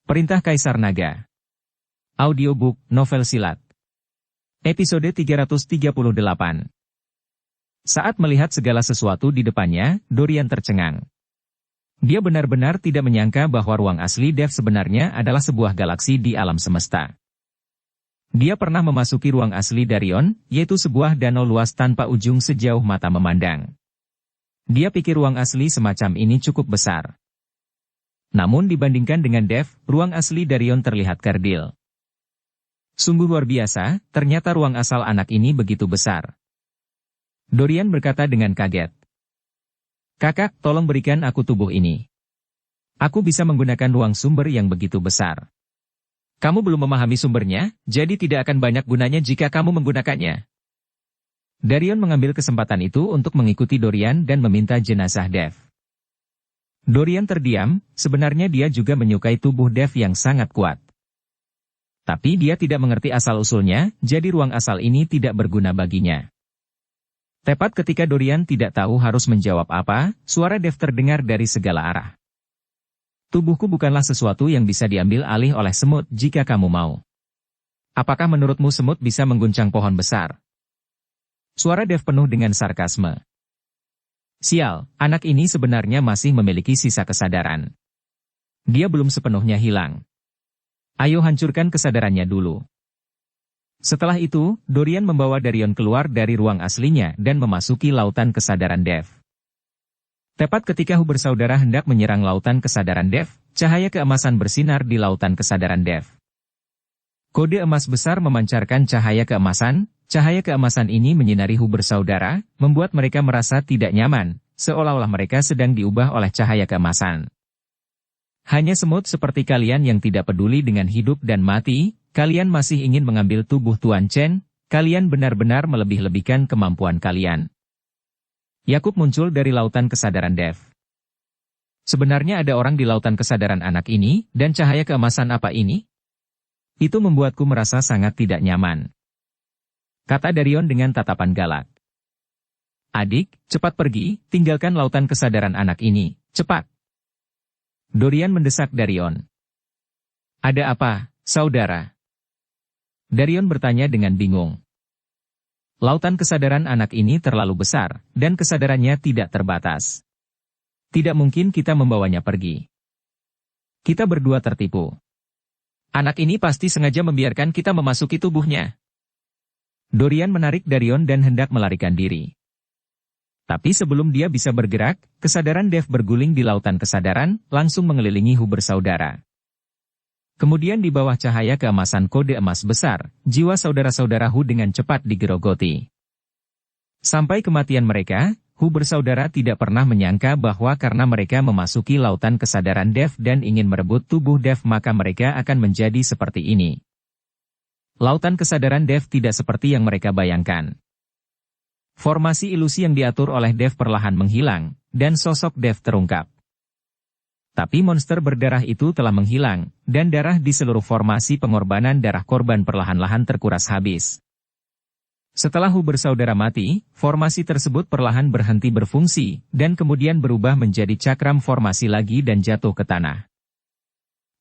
Perintah Kaisar Naga. Audiobook, novel silat. Episode 338. Saat melihat segala sesuatu di depannya, Dorian tercengang. Dia benar-benar tidak menyangka bahwa ruang asli Dev sebenarnya adalah sebuah galaksi di alam semesta. Dia pernah memasuki ruang asli Darion, yaitu sebuah danau luas tanpa ujung sejauh mata memandang. Dia pikir ruang asli semacam ini cukup besar. Namun dibandingkan dengan Dev, ruang asli Darion terlihat kerdil. Sungguh luar biasa, ternyata ruang asal anak ini begitu besar. Dorian berkata dengan kaget. Kakak, tolong berikan aku tubuh ini. Aku bisa menggunakan ruang sumber yang begitu besar. Kamu belum memahami sumbernya, jadi tidak akan banyak gunanya jika kamu menggunakannya. Darion mengambil kesempatan itu untuk mengikuti Dorian dan meminta jenazah Dev. Dorian terdiam, sebenarnya dia juga menyukai tubuh Dev yang sangat kuat. Tapi dia tidak mengerti asal-usulnya, jadi ruang asal ini tidak berguna baginya. Tepat ketika Dorian tidak tahu harus menjawab apa, suara Dev terdengar dari segala arah. Tubuhku bukanlah sesuatu yang bisa diambil alih oleh semut jika kamu mau. Apakah menurutmu semut bisa mengguncang pohon besar? Suara Dev penuh dengan sarkasme. Sial, anak ini sebenarnya masih memiliki sisa kesadaran. Dia belum sepenuhnya hilang. Ayo hancurkan kesadarannya dulu. Setelah itu, Dorian membawa Darion keluar dari ruang aslinya dan memasuki lautan kesadaran Dev. Tepat ketika Hu bersaudara hendak menyerang lautan kesadaran Dev, cahaya keemasan bersinar di lautan kesadaran Dev. Kode emas besar memancarkan cahaya keemasan. Cahaya keemasan ini menyinari Hu bersaudara, membuat mereka merasa tidak nyaman, seolah-olah mereka sedang diubah oleh cahaya keemasan. Hanya semut seperti kalian yang tidak peduli dengan hidup dan mati, kalian masih ingin mengambil tubuh Tuan Chen, kalian benar-benar melebih-lebihkan kemampuan kalian. Yakub muncul dari lautan kesadaran Dev. Sebenarnya ada orang di lautan kesadaran anak ini, dan cahaya keemasan apa ini? Itu membuatku merasa sangat tidak nyaman. Kata Darion dengan tatapan galak. Adik, cepat pergi, tinggalkan lautan kesadaran anak ini, cepat. Dorian mendesak Darion. Ada apa, saudara? Darion bertanya dengan bingung. Lautan kesadaran anak ini terlalu besar, dan kesadarannya tidak terbatas. Tidak mungkin kita membawanya pergi. Kita berdua tertipu. Anak ini pasti sengaja membiarkan kita memasuki tubuhnya. Dorian menarik Darion dan hendak melarikan diri. Tapi sebelum dia bisa bergerak, kesadaran Dev berguling di lautan kesadaran, langsung mengelilingi Hu bersaudara. Kemudian di bawah cahaya keemasan kode emas besar, jiwa saudara-saudara Hu dengan cepat digerogoti. Sampai kematian mereka, Hu bersaudara tidak pernah menyangka bahwa karena mereka memasuki lautan kesadaran Dev dan ingin merebut tubuh Dev maka mereka akan menjadi seperti ini. Lautan kesadaran Dev tidak seperti yang mereka bayangkan. Formasi ilusi yang diatur oleh Dev perlahan menghilang, dan sosok Dev terungkap. Tapi monster berdarah itu telah menghilang, dan darah di seluruh formasi pengorbanan darah korban perlahan-lahan terkuras habis. Setelah Hu bersaudara mati, formasi tersebut perlahan berhenti berfungsi, dan kemudian berubah menjadi cakram formasi lagi dan jatuh ke tanah.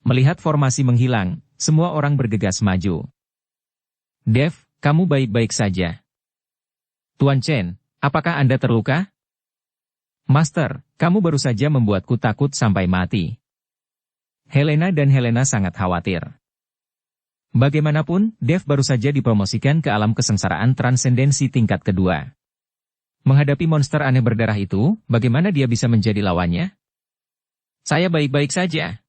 Melihat formasi menghilang, semua orang bergegas maju. Dev, kamu baik-baik saja. Tuan Chen, apakah Anda terluka? Master, kamu baru saja membuatku takut sampai mati. Helena sangat khawatir. Bagaimanapun, Dev baru saja dipromosikan ke alam kesengsaraan transendensi tingkat kedua. Menghadapi monster aneh berdarah itu, bagaimana dia bisa menjadi lawannya? Saya baik-baik saja.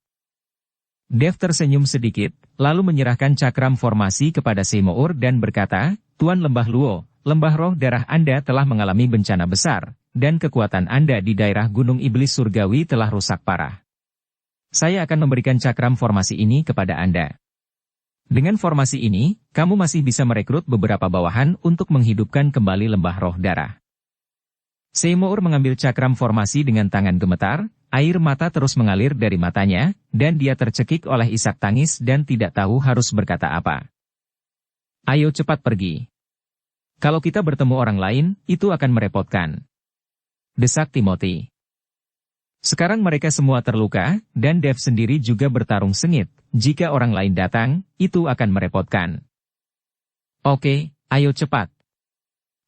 Dev tersenyum sedikit, lalu menyerahkan cakram formasi kepada Seymour dan berkata, Tuan Lembah Luo, lembah roh darah Anda telah mengalami bencana besar, dan kekuatan Anda di daerah Gunung Iblis Surgawi telah rusak parah. Saya akan memberikan cakram formasi ini kepada Anda. Dengan formasi ini, kamu masih bisa merekrut beberapa bawahan untuk menghidupkan kembali lembah roh darah. Seymour mengambil cakram formasi dengan tangan gemetar, air mata terus mengalir dari matanya, dan dia tercekik oleh isak tangis dan tidak tahu harus berkata apa. Ayo cepat pergi. Kalau kita bertemu orang lain, itu akan merepotkan. Desak Timothy. Sekarang mereka semua terluka, dan Dev sendiri juga bertarung sengit. Jika orang lain datang, itu akan merepotkan. Oke, ayo cepat.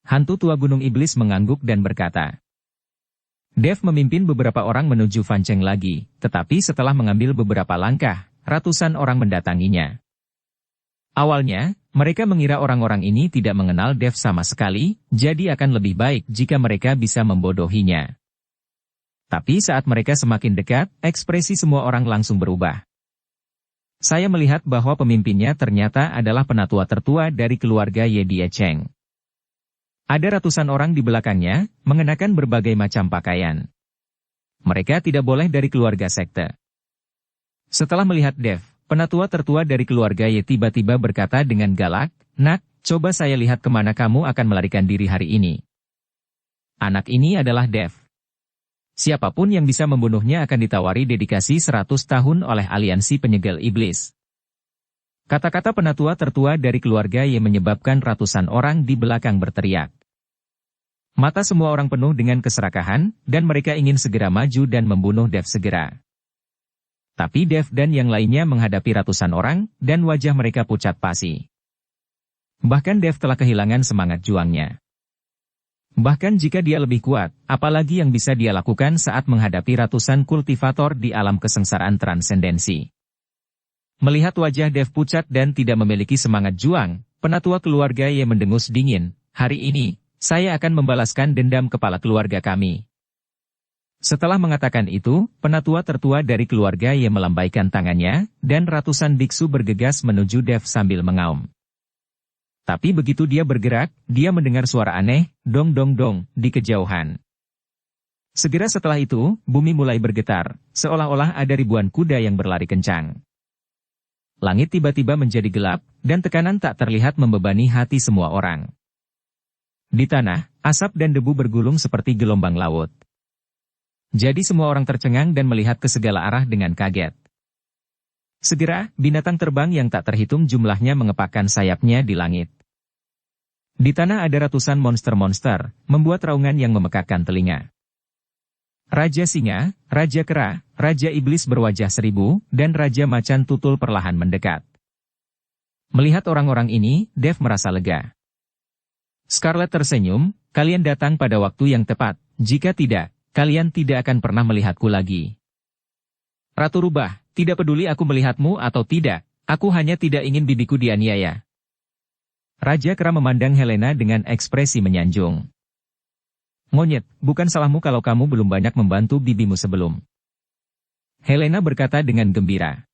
Hantu tua Gunung Iblis mengangguk dan berkata. Dev memimpin beberapa orang menuju Fan Cheng lagi, tetapi setelah mengambil beberapa langkah, ratusan orang mendatanginya. Awalnya, mereka mengira orang-orang ini tidak mengenal Dev sama sekali, jadi akan lebih baik jika mereka bisa membodohinya. Tapi saat mereka semakin dekat, ekspresi semua orang langsung berubah. Saya melihat bahwa pemimpinnya ternyata adalah penatua tertua dari keluarga Ye Die Cheng. Ada ratusan orang di belakangnya, mengenakan berbagai macam pakaian. Mereka tidak boleh dari keluarga sekte. Setelah melihat Dev, penatua tertua dari keluarga Ye tiba-tiba berkata dengan galak, "Nak, coba saya lihat kemana kamu akan melarikan diri hari ini." Anak ini adalah Dev. Siapapun yang bisa membunuhnya akan ditawari dedikasi 100 tahun oleh aliansi penyegel iblis. Kata-kata penatua tertua dari keluarga yang menyebabkan ratusan orang di belakang berteriak. Mata semua orang penuh dengan keserakahan, dan mereka ingin segera maju dan membunuh Dev segera. Tapi Dev dan yang lainnya menghadapi ratusan orang, dan wajah mereka pucat pasi. Bahkan Dev telah kehilangan semangat juangnya. Bahkan jika dia lebih kuat, apalagi yang bisa dia lakukan saat menghadapi ratusan kultivator di alam kesengsaraan transendensi. Melihat wajah Dev pucat dan tidak memiliki semangat juang, penatua keluarga Ye mendengus dingin, "Hari ini, saya akan membalaskan dendam kepala keluarga kami." Setelah mengatakan itu, penatua tertua dari keluarga Ye melambaikan tangannya, dan ratusan biksu bergegas menuju Dev sambil mengaum. Tapi begitu dia bergerak, dia mendengar suara aneh, dong dong dong, di kejauhan. Segera setelah itu, bumi mulai bergetar, seolah-olah ada ribuan kuda yang berlari kencang. Langit tiba-tiba menjadi gelap, dan tekanan tak terlihat membebani hati semua orang. Di tanah, asap dan debu bergulung seperti gelombang laut. Jadi semua orang tercengang dan melihat ke segala arah dengan kaget. Segera, binatang terbang yang tak terhitung jumlahnya mengepakkan sayapnya di langit. Di tanah ada ratusan monster-monster, membuat raungan yang memekakkan telinga. Raja Singa, Raja Kera, Raja Iblis berwajah seribu, dan Raja Macan Tutul perlahan mendekat. Melihat orang-orang ini, Dev merasa lega. Scarlet tersenyum, "Kalian datang pada waktu yang tepat, jika tidak, kalian tidak akan pernah melihatku lagi." Ratu Rubah, tidak peduli aku melihatmu atau tidak, aku hanya tidak ingin bibiku dianiaya. Raja Kera memandang Helena dengan ekspresi menyanjung. "Monyet, bukan salahmu kalau kamu belum banyak membantu bibimu sebelum." Helena berkata dengan gembira.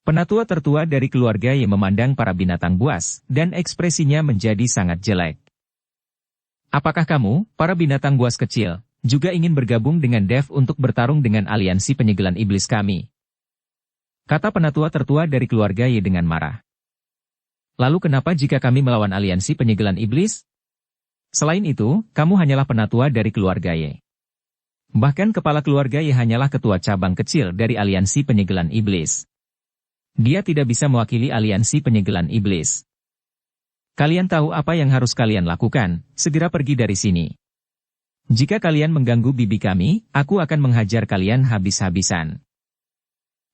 Penatua tertua dari keluarga yang memandang para binatang buas, dan ekspresinya menjadi sangat jelek. "Apakah kamu, para binatang buas kecil, juga ingin bergabung dengan Dev untuk bertarung dengan aliansi penyegelan iblis kami?" Kata penatua tertua dari keluarga Ye dengan marah. "Lalu kenapa jika kami melawan aliansi penyegelan iblis? Selain itu, kamu hanyalah penatua dari keluarga Ye. Bahkan kepala keluarga Ye hanyalah ketua cabang kecil dari aliansi penyegelan iblis. Dia tidak bisa mewakili aliansi penyegelan iblis. Kalian tahu apa yang harus kalian lakukan, segera pergi dari sini. Jika kalian mengganggu bibi kami, aku akan menghajar kalian habis-habisan."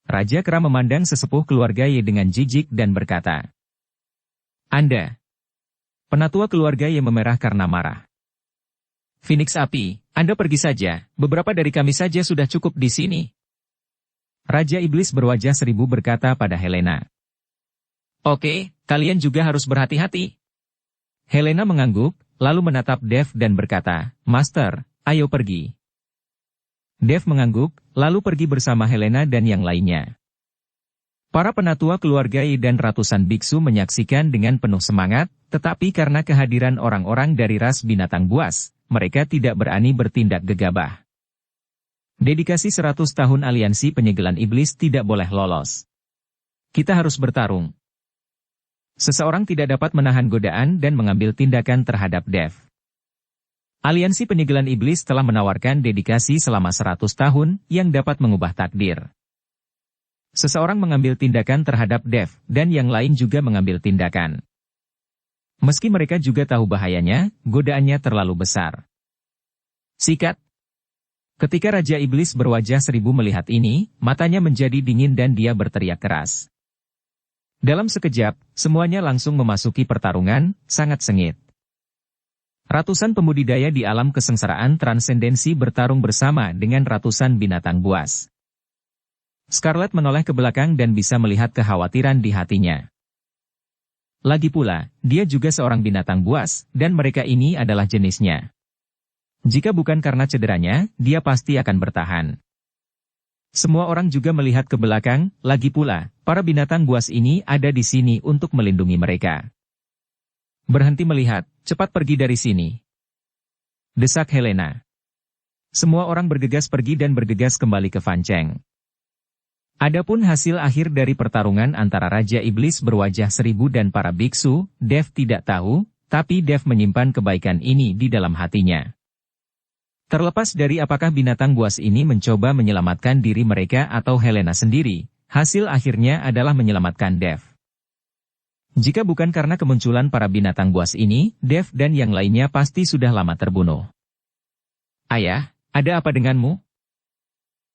Raja Kera memandang sesepuh keluarga Ye dengan jijik dan berkata, "Anda." Penatua keluarga yang memerah karena marah. "Phoenix Api, Anda pergi saja, beberapa dari kami saja sudah cukup di sini." Raja Iblis berwajah seribu berkata pada Helena. "Oke, kalian juga harus berhati-hati." Helena mengangguk, lalu menatap Dev dan berkata, "Master, ayo pergi." Dev mengangguk, lalu pergi bersama Helena dan yang lainnya. Para penatua keluarga Yi dan ratusan biksu menyaksikan dengan penuh semangat, tetapi karena kehadiran orang-orang dari ras binatang buas, mereka tidak berani bertindak gegabah. Dedikasi 100 tahun aliansi penyegelan iblis tidak boleh lolos. Kita harus bertarung. Seseorang tidak dapat menahan godaan dan mengambil tindakan terhadap Dev. Aliansi penyegelan iblis telah menawarkan dedikasi selama 100 tahun yang dapat mengubah takdir. Seseorang mengambil tindakan terhadap Dev, dan yang lain juga mengambil tindakan. Meski mereka juga tahu bahayanya, godaannya terlalu besar. "Sikat!" Ketika Raja Iblis berwajah seribu melihat ini, matanya menjadi dingin dan dia berteriak keras. Dalam sekejap, semuanya langsung memasuki pertarungan, sangat sengit. Ratusan pembudidaya di alam kesengsaraan transendensi bertarung bersama dengan ratusan binatang buas. Scarlet menoleh ke belakang dan bisa melihat kekhawatiran di hatinya. Lagi pula, dia juga seorang binatang buas, dan mereka ini adalah jenisnya. Jika bukan karena cederanya, dia pasti akan bertahan. Semua orang juga melihat ke belakang, lagi pula, para binatang buas ini ada di sini untuk melindungi mereka. Berhenti melihat, cepat pergi dari sini. Desak Helena. Semua orang bergegas pergi dan bergegas kembali ke Fancheng. Adapun hasil akhir dari pertarungan antara Raja Iblis berwajah seribu dan para biksu, Dev tidak tahu, tapi Dev menyimpan kebaikan ini di dalam hatinya. Terlepas dari apakah binatang buas ini mencoba menyelamatkan diri mereka atau Helena sendiri, hasil akhirnya adalah menyelamatkan Dev. Jika bukan karena kemunculan para binatang buas ini, Dev dan yang lainnya pasti sudah lama terbunuh. Ayah, ada apa denganmu?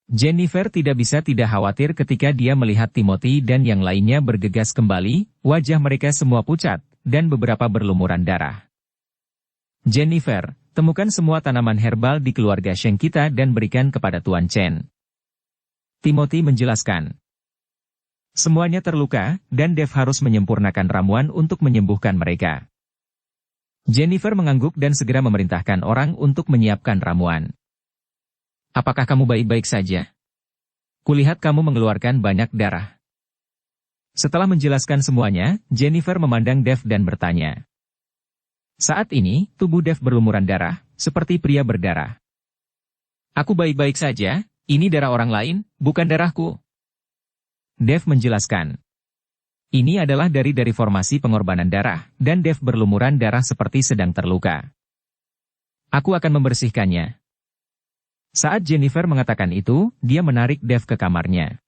Jennifer tidak bisa tidak khawatir ketika dia melihat Timothy dan yang lainnya bergegas kembali, wajah mereka semua pucat, dan beberapa berlumuran darah. Jennifer, temukan semua tanaman herbal di keluarga Sheng kita dan berikan kepada Tuan Chen. Timothy menjelaskan. Semuanya terluka, dan Dev harus menyempurnakan ramuan untuk menyembuhkan mereka. Jennifer mengangguk dan segera memerintahkan orang untuk menyiapkan ramuan. Apakah kamu baik-baik saja? Kulihat kamu mengeluarkan banyak darah. Setelah menjelaskan semuanya, Jennifer memandang Dev dan bertanya. Saat ini, tubuh Dev berlumuran darah, seperti pria berdarah. Aku baik-baik saja, ini darah orang lain, bukan darahku. Dev menjelaskan. Ini adalah dari formasi pengorbanan darah, dan Dev berlumuran darah seperti sedang terluka. Aku akan membersihkannya. Saat Jennifer mengatakan itu, dia menarik Dev ke kamarnya.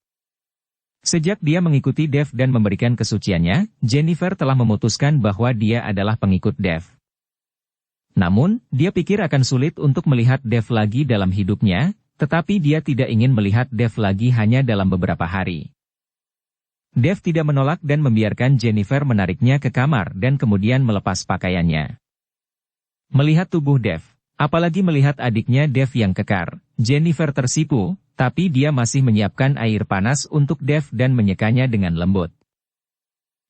Sejak dia mengikuti Dev dan memberikan kesuciannya, Jennifer telah memutuskan bahwa dia adalah pengikut Dev. Namun, dia pikir akan sulit untuk melihat Dev lagi dalam hidupnya, tetapi dia tidak ingin melihat Dev lagi hanya dalam beberapa hari. Dev tidak menolak dan membiarkan Jennifer menariknya ke kamar dan kemudian melepas pakaiannya. Melihat tubuh Dev, apalagi melihat adiknya Dev yang kekar, Jennifer tersipu, tapi dia masih menyiapkan air panas untuk Dev dan menyekanya dengan lembut.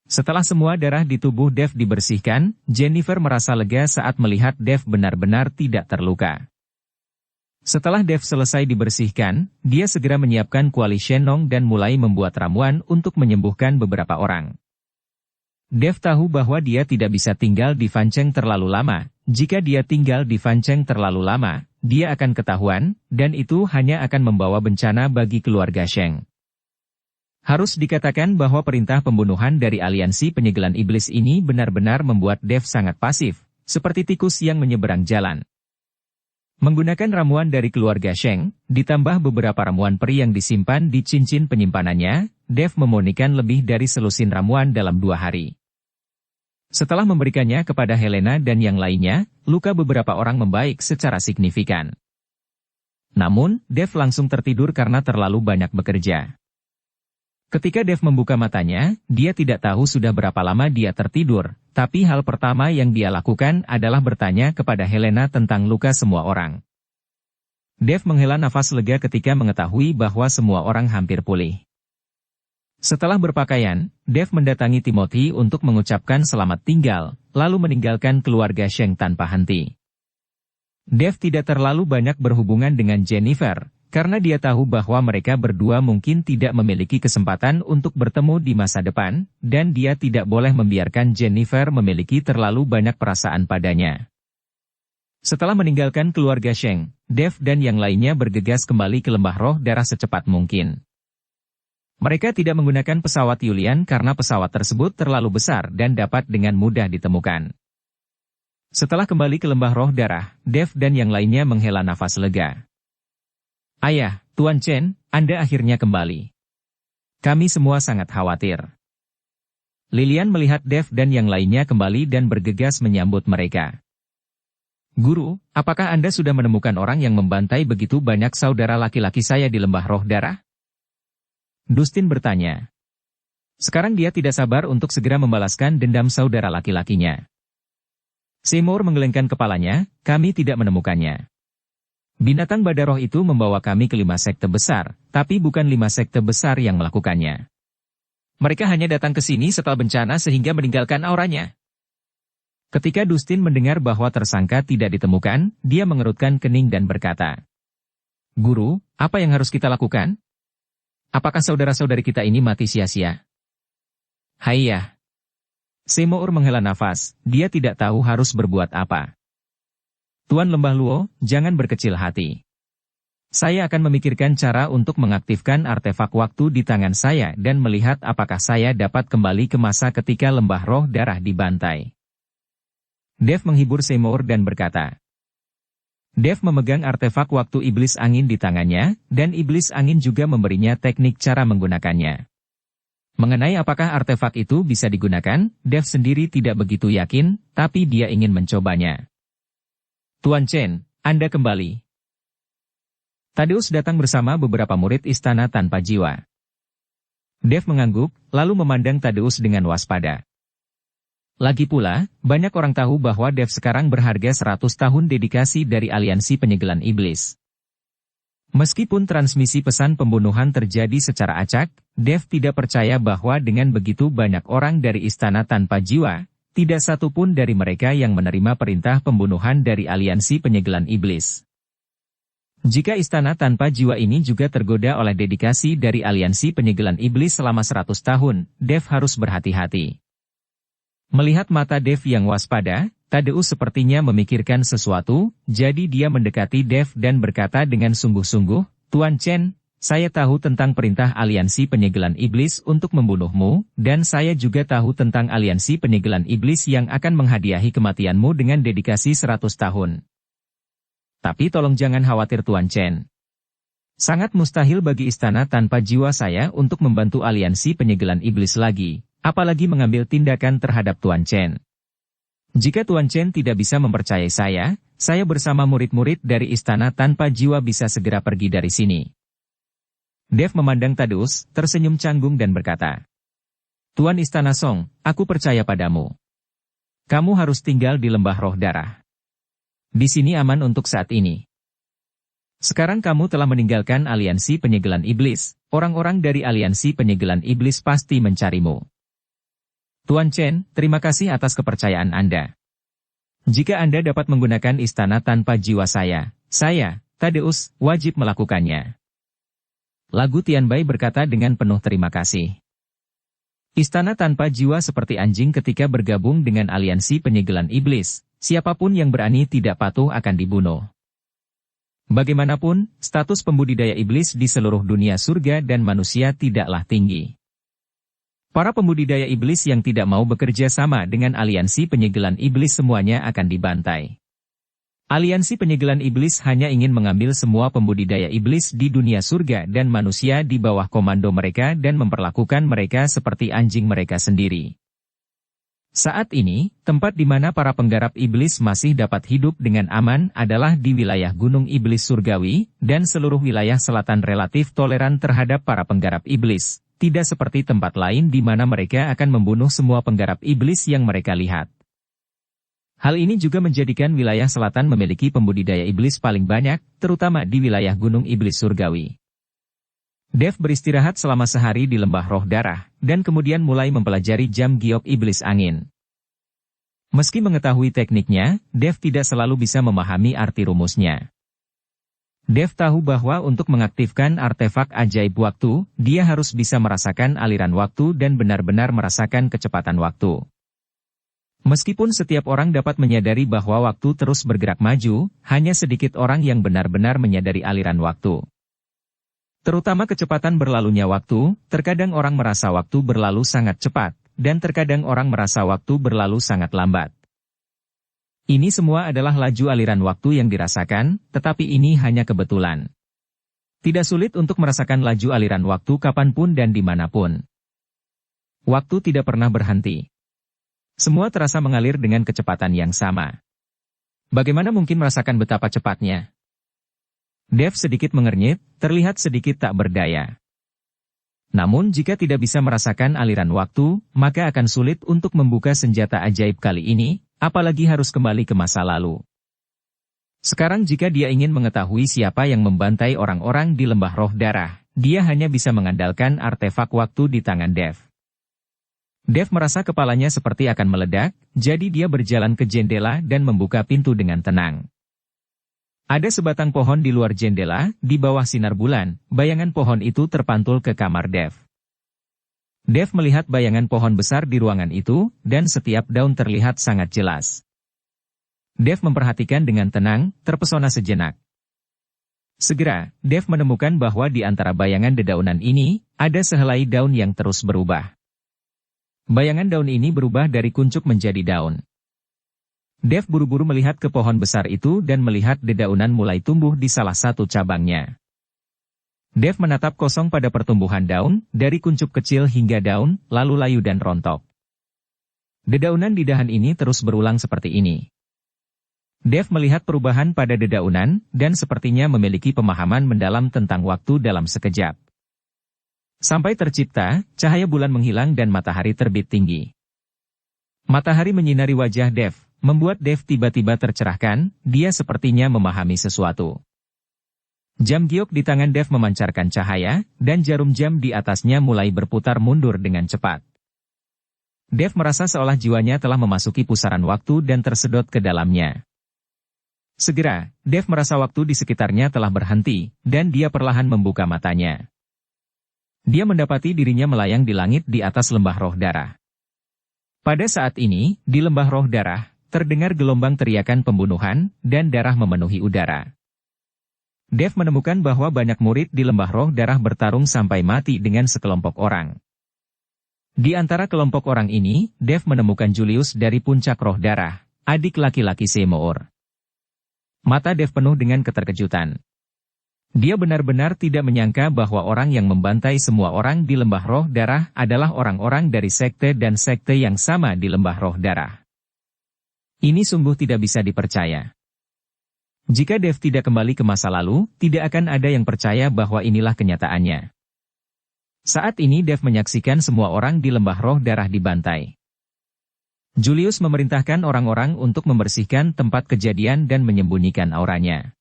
Setelah semua darah di tubuh Dev dibersihkan, Jennifer merasa lega saat melihat Dev benar-benar tidak terluka. Setelah Dev selesai dibersihkan, dia segera menyiapkan kuali Shenong dan mulai membuat ramuan untuk menyembuhkan beberapa orang. Dev tahu bahwa dia tidak bisa tinggal di Fancheng terlalu lama. Jika dia tinggal di Fancheng terlalu lama, dia akan ketahuan, dan itu hanya akan membawa bencana bagi keluarga Sheng. Harus dikatakan bahwa perintah pembunuhan dari aliansi penyegelan iblis ini benar-benar membuat Dev sangat pasif, seperti tikus yang menyeberang jalan. Menggunakan ramuan dari keluarga Sheng, ditambah beberapa ramuan peri yang disimpan di cincin penyimpanannya, Dev memurnikan lebih dari selusin ramuan dalam 2 hari. Setelah memberikannya kepada Helena dan yang lainnya, luka beberapa orang membaik secara signifikan. Namun, Dev langsung tertidur karena terlalu banyak bekerja. Ketika Dev membuka matanya, dia tidak tahu sudah berapa lama dia tertidur, tapi hal pertama yang dia lakukan adalah bertanya kepada Helena tentang luka semua orang. Dev menghela nafas lega ketika mengetahui bahwa semua orang hampir pulih. Setelah berpakaian, Dev mendatangi Timothy untuk mengucapkan selamat tinggal, lalu meninggalkan keluarga Sheng tanpa henti. Dev tidak terlalu banyak berhubungan dengan Jennifer, karena dia tahu bahwa mereka berdua mungkin tidak memiliki kesempatan untuk bertemu di masa depan, dan dia tidak boleh membiarkan Jennifer memiliki terlalu banyak perasaan padanya. Setelah meninggalkan keluarga Sheng, Dev dan yang lainnya bergegas kembali ke lembah roh darah secepat mungkin. Mereka tidak menggunakan pesawat Yulian karena pesawat tersebut terlalu besar dan dapat dengan mudah ditemukan. Setelah kembali ke lembah roh darah, Dev dan yang lainnya menghela nafas lega. Ayah, Tuan Chen, Anda akhirnya kembali. Kami semua sangat khawatir. Lilian melihat Dev dan yang lainnya kembali dan bergegas menyambut mereka. Guru, apakah Anda sudah menemukan orang yang membantai begitu banyak saudara laki-laki saya di lembah roh darah? Dustin bertanya. Sekarang dia tidak sabar untuk segera membalaskan dendam saudara laki-lakinya. Seymour menggelengkan kepalanya, kami tidak menemukannya. Binatang badaroh itu membawa kami ke 5 sekte besar, tapi bukan 5 sekte besar yang melakukannya. Mereka hanya datang ke sini setelah bencana sehingga meninggalkan auranya. Ketika Dustin mendengar bahwa tersangka tidak ditemukan, dia mengerutkan kening dan berkata, Guru, apa yang harus kita lakukan? Apakah saudara-saudari kita ini mati sia-sia? Haiyah. Seymour menghela nafas, dia tidak tahu harus berbuat apa. Tuan Lembah Luo, jangan berkecil hati. Saya akan memikirkan cara untuk mengaktifkan artefak waktu di tangan saya dan melihat apakah saya dapat kembali ke masa ketika lembah roh darah dibantai. Dev menghibur Seymour dan berkata. Dev memegang artefak waktu iblis angin di tangannya, dan iblis angin juga memberinya teknik cara menggunakannya. Mengenai apakah artefak itu bisa digunakan, Dev sendiri tidak begitu yakin, tapi dia ingin mencobanya. Tuan Chen, Anda kembali. Tadeus datang bersama beberapa murid istana tanpa jiwa. Dev mengangguk, lalu memandang Tadeus dengan waspada. Lagi pula, banyak orang tahu bahwa Dev sekarang berharga 100 tahun dedikasi dari aliansi penyegelan iblis. Meskipun transmisi pesan pembunuhan terjadi secara acak, Dev tidak percaya bahwa dengan begitu banyak orang dari istana tanpa jiwa, tidak satu pun dari mereka yang menerima perintah pembunuhan dari aliansi penyegelan iblis. Jika istana tanpa jiwa ini juga tergoda oleh dedikasi dari aliansi penyegelan iblis selama 100 tahun, Dev harus berhati-hati. Melihat mata Dev yang waspada, Tadeus sepertinya memikirkan sesuatu, jadi dia mendekati Dev dan berkata dengan sungguh-sungguh, Tuan Chen, saya tahu tentang perintah aliansi penyegelan iblis untuk membunuhmu, dan saya juga tahu tentang aliansi penyegelan iblis yang akan menghadiahi kematianmu dengan dedikasi 100 tahun. Tapi tolong jangan khawatir Tuan Chen. Sangat mustahil bagi istana tanpa jiwa saya untuk membantu aliansi penyegelan iblis lagi. Apalagi mengambil tindakan terhadap Tuan Chen. Jika Tuan Chen tidak bisa mempercayai saya bersama murid-murid dari istana tanpa jiwa bisa segera pergi dari sini. Dev memandang Tadeus, tersenyum canggung dan berkata, Tuan Istana Song, aku percaya padamu. Kamu harus tinggal di lembah roh darah. Di sini aman untuk saat ini. Sekarang kamu telah meninggalkan aliansi penyegelan iblis, orang-orang dari aliansi penyegelan iblis pasti mencarimu. Tuan Chen, terima kasih atas kepercayaan Anda. Jika Anda dapat menggunakan istana tanpa jiwa saya, Tadeus, wajib melakukannya. Lagu Tianbai berkata dengan penuh terima kasih. Istana tanpa jiwa seperti anjing ketika bergabung dengan aliansi penyegelan iblis, siapapun yang berani tidak patuh akan dibunuh. Bagaimanapun, status pembudidaya iblis di seluruh dunia surga dan manusia tidaklah tinggi. Para pembudidaya iblis yang tidak mau bekerja sama dengan aliansi penyegelan iblis semuanya akan dibantai. Aliansi penyegelan iblis hanya ingin mengambil semua pembudidaya iblis di dunia surga dan manusia di bawah komando mereka dan memperlakukan mereka seperti anjing mereka sendiri. Saat ini, tempat di mana para penggarap iblis masih dapat hidup dengan aman adalah di wilayah Gunung Iblis Surgawi, dan seluruh wilayah selatan relatif toleran terhadap para penggarap iblis. Tidak seperti tempat lain di mana mereka akan membunuh semua penggarap iblis yang mereka lihat. Hal ini juga menjadikan wilayah selatan memiliki pembudidaya iblis paling banyak, terutama di wilayah Gunung Iblis Surgawi. Dev beristirahat selama sehari di lembah roh darah, dan kemudian mulai mempelajari jam giok iblis angin. Meski mengetahui tekniknya, Dev tidak selalu bisa memahami arti rumusnya. Dev tahu bahwa untuk mengaktifkan artefak ajaib waktu, dia harus bisa merasakan aliran waktu dan benar-benar merasakan kecepatan waktu. Meskipun setiap orang dapat menyadari bahwa waktu terus bergerak maju, hanya sedikit orang yang benar-benar menyadari aliran waktu. Terutama kecepatan berlalunya waktu, terkadang orang merasa waktu berlalu sangat cepat, dan terkadang orang merasa waktu berlalu sangat lambat. Ini semua adalah laju aliran waktu yang dirasakan, tetapi ini hanya kebetulan. Tidak sulit untuk merasakan laju aliran waktu kapanpun dan dimanapun. Waktu tidak pernah berhenti. Semua terasa mengalir dengan kecepatan yang sama. Bagaimana mungkin merasakan betapa cepatnya? Dev sedikit mengernyit, terlihat sedikit tak berdaya. Namun jika tidak bisa merasakan aliran waktu, maka akan sulit untuk membuka senjata ajaib kali ini, apalagi harus kembali ke masa lalu. Sekarang jika dia ingin mengetahui siapa yang membantai orang-orang di lembah roh darah, dia hanya bisa mengandalkan artefak waktu di tangan Dev. Dev merasa kepalanya seperti akan meledak, jadi dia berjalan ke jendela dan membuka pintu dengan tenang. Ada sebatang pohon di luar jendela, di bawah sinar bulan, bayangan pohon itu terpantul ke kamar Dev. Dev melihat bayangan pohon besar di ruangan itu, dan setiap daun terlihat sangat jelas. Dev memperhatikan dengan tenang, terpesona sejenak. Segera, Dev menemukan bahwa di antara bayangan dedaunan ini, ada sehelai daun yang terus berubah. Bayangan daun ini berubah dari kuncup menjadi daun. Dev buru-buru melihat ke pohon besar itu dan melihat dedaunan mulai tumbuh di salah satu cabangnya. Dev menatap kosong pada pertumbuhan daun, dari kuncup kecil hingga daun, lalu layu dan rontok. Dedaunan di dahan ini terus berulang seperti ini. Dev melihat perubahan pada dedaunan, dan sepertinya memiliki pemahaman mendalam tentang waktu dalam sekejap. Sampai tercipta, cahaya bulan menghilang dan matahari terbit tinggi. Matahari menyinari wajah Dev, membuat Dev tiba-tiba tercerahkan, dia sepertinya memahami sesuatu. Jam giok di tangan Dev memancarkan cahaya, dan jarum jam di atasnya mulai berputar mundur dengan cepat. Dev merasa seolah jiwanya telah memasuki pusaran waktu dan tersedot ke dalamnya. Segera, Dev merasa waktu di sekitarnya telah berhenti, dan dia perlahan membuka matanya. Dia mendapati dirinya melayang di langit di atas lembah roh darah. Pada saat ini, di lembah roh darah, terdengar gelombang teriakan pembunuhan, dan darah memenuhi udara. Dev menemukan bahwa banyak murid di lembah roh darah bertarung sampai mati dengan sekelompok orang. Di antara kelompok orang ini, Dev menemukan Julius dari puncak roh darah, adik laki-laki Seymour. Mata Dev penuh dengan keterkejutan. Dia benar-benar tidak menyangka bahwa orang yang membantai semua orang di lembah roh darah adalah orang-orang dari sekte dan sekte yang sama di lembah roh darah. Ini sungguh tidak bisa dipercaya. Jika Dev tidak kembali ke masa lalu, tidak akan ada yang percaya bahwa inilah kenyataannya. Saat ini Dev menyaksikan semua orang di lembah roh darah dibantai. Julius memerintahkan orang-orang untuk membersihkan tempat kejadian dan menyembunyikan auranya.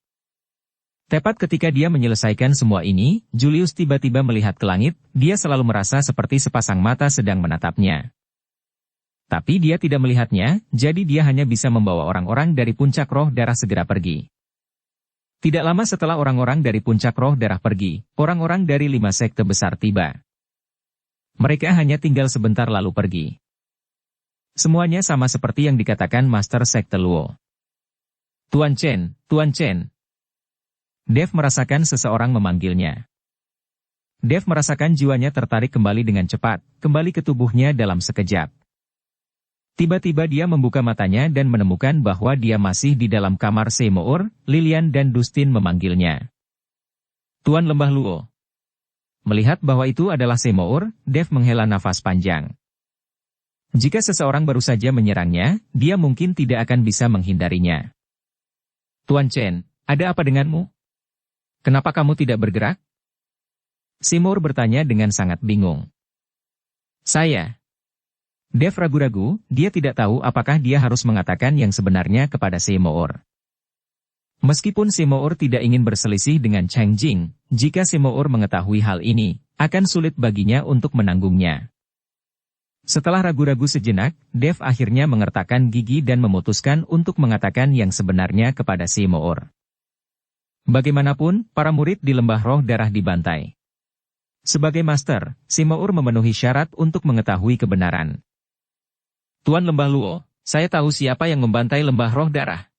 Tepat ketika dia menyelesaikan semua ini, Julius tiba-tiba melihat ke langit, dia selalu merasa seperti sepasang mata sedang menatapnya. Tapi dia tidak melihatnya, jadi dia hanya bisa membawa orang-orang dari puncak roh darah segera pergi. Tidak lama setelah orang-orang dari puncak roh darah pergi, orang-orang dari 5 sekte besar tiba. Mereka hanya tinggal sebentar lalu pergi. Semuanya sama seperti yang dikatakan Master Sekte Luo. Tuan Chen, Tuan Chen. Dev merasakan seseorang memanggilnya. Dev merasakan jiwanya tertarik kembali dengan cepat, kembali ke tubuhnya dalam sekejap. Tiba-tiba dia membuka matanya dan menemukan bahwa dia masih di dalam kamar Seymour, Lilian dan Dustin memanggilnya. Tuan Lembah Luo. Melihat bahwa itu adalah Seymour, Dev menghela nafas panjang. Jika seseorang baru saja menyerangnya, dia mungkin tidak akan bisa menghindarinya. Tuan Chen, ada apa denganmu? Kenapa kamu tidak bergerak? Seymour bertanya dengan sangat bingung. Saya. Dev ragu-ragu, dia tidak tahu apakah dia harus mengatakan yang sebenarnya kepada Seymour. Meskipun Seymour tidak ingin berselisih dengan Cheng Jing, jika Seymour mengetahui hal ini, akan sulit baginya untuk menanggungnya. Setelah ragu-ragu sejenak, Dev akhirnya mengertakkan gigi dan memutuskan untuk mengatakan yang sebenarnya kepada Seymour. Bagaimanapun, para murid di lembah roh darah dibantai. Sebagai master, Seymour memenuhi syarat untuk mengetahui kebenaran. Tuan Lembah Luo, saya tahu siapa yang membantai lembah roh darah.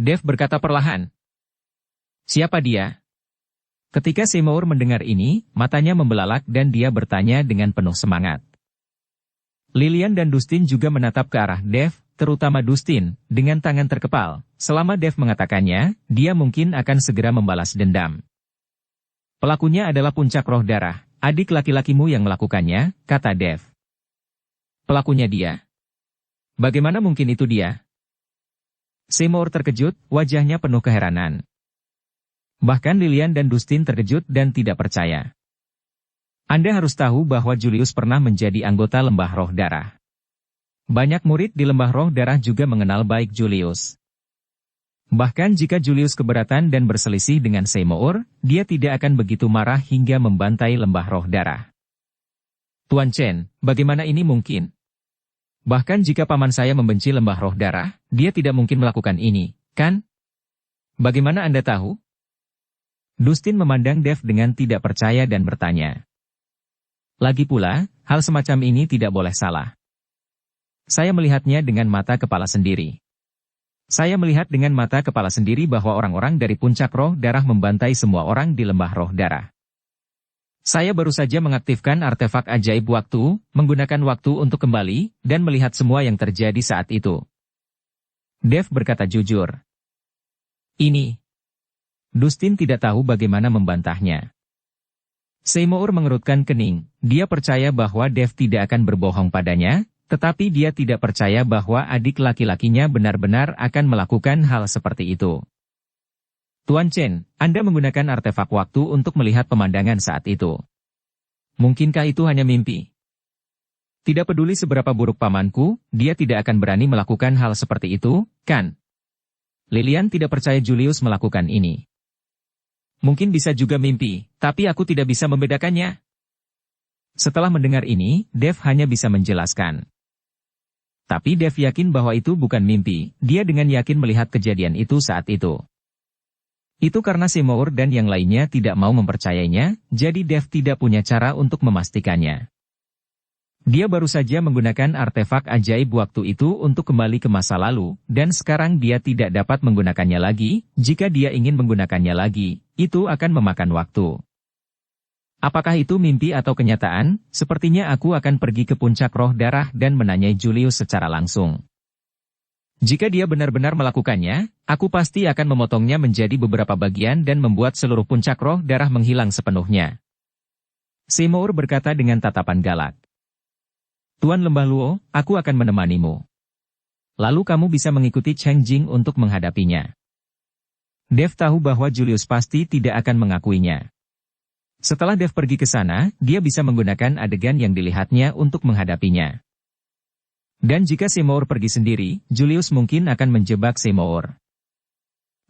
Dev berkata perlahan. Siapa dia? Ketika Seymour mendengar ini, matanya membelalak dan dia bertanya dengan penuh semangat. Lilian dan Dustin juga menatap ke arah Dev, terutama Dustin, dengan tangan terkepal. Selama Dev mengatakannya, dia mungkin akan segera membalas dendam. Pelakunya adalah puncak roh darah, adik laki-lakimu yang melakukannya, kata Dev. Pelakunya dia. Bagaimana mungkin itu dia? Seymour terkejut, wajahnya penuh keheranan. Bahkan Lilian dan Dustin terkejut dan tidak percaya. Anda harus tahu bahwa Julius pernah menjadi anggota Lembah Roh Darah. Banyak murid di Lembah Roh Darah juga mengenal baik Julius. Bahkan jika Julius keberatan dan berselisih dengan Seymour, dia tidak akan begitu marah hingga membantai Lembah Roh Darah. Tuan Chen, bagaimana ini mungkin? Bahkan jika paman saya membenci Lembah Roh Darah, dia tidak mungkin melakukan ini, kan? Bagaimana Anda tahu? Dustin memandang Dev dengan tidak percaya dan bertanya. Lagi pula, hal semacam ini tidak boleh salah. Saya melihatnya dengan mata kepala sendiri. Saya melihat dengan mata kepala sendiri bahwa orang-orang dari puncak roh darah membantai semua orang di Lembah Roh Darah. Saya baru saja mengaktifkan artefak ajaib waktu, menggunakan waktu untuk kembali, dan melihat semua yang terjadi saat itu. Dev berkata jujur. Ini. Dustin tidak tahu bagaimana membantahnya. Seymour mengerutkan kening, dia percaya bahwa Dev tidak akan berbohong padanya, tetapi dia tidak percaya bahwa adik laki-lakinya benar-benar akan melakukan hal seperti itu. Tuan Chen, Anda menggunakan artefak waktu untuk melihat pemandangan saat itu. Mungkinkah itu hanya mimpi? Tidak peduli seberapa buruk pamanku, dia tidak akan berani melakukan hal seperti itu, kan? Lilian tidak percaya Julius melakukan ini. Mungkin bisa juga mimpi, tapi aku tidak bisa membedakannya. Setelah mendengar ini, Dev hanya bisa menjelaskan. Tapi Dev yakin bahwa itu bukan mimpi, dia dengan yakin melihat kejadian itu saat itu. Itu karena Seymour dan yang lainnya tidak mau mempercayainya, jadi Dev tidak punya cara untuk memastikannya. Dia baru saja menggunakan artefak ajaib waktu itu untuk kembali ke masa lalu, dan sekarang dia tidak dapat menggunakannya lagi. Jika dia ingin menggunakannya lagi, itu akan memakan waktu. Apakah itu mimpi atau kenyataan? Sepertinya aku akan pergi ke puncak roh darah dan menanyai Julius secara langsung. Jika dia benar-benar melakukannya, aku pasti akan memotongnya menjadi beberapa bagian dan membuat seluruh puncak roh darah menghilang sepenuhnya. Seymour berkata dengan tatapan galak. Tuan Lembah Luo, aku akan menemanimu. Lalu kamu bisa mengikuti Cheng Jing untuk menghadapinya. Dev tahu bahwa Julius pasti tidak akan mengakuinya. Setelah Dev pergi ke sana, dia bisa menggunakan adegan yang dilihatnya untuk menghadapinya. Dan jika Seymour pergi sendiri, Julius mungkin akan menjebak Seymour.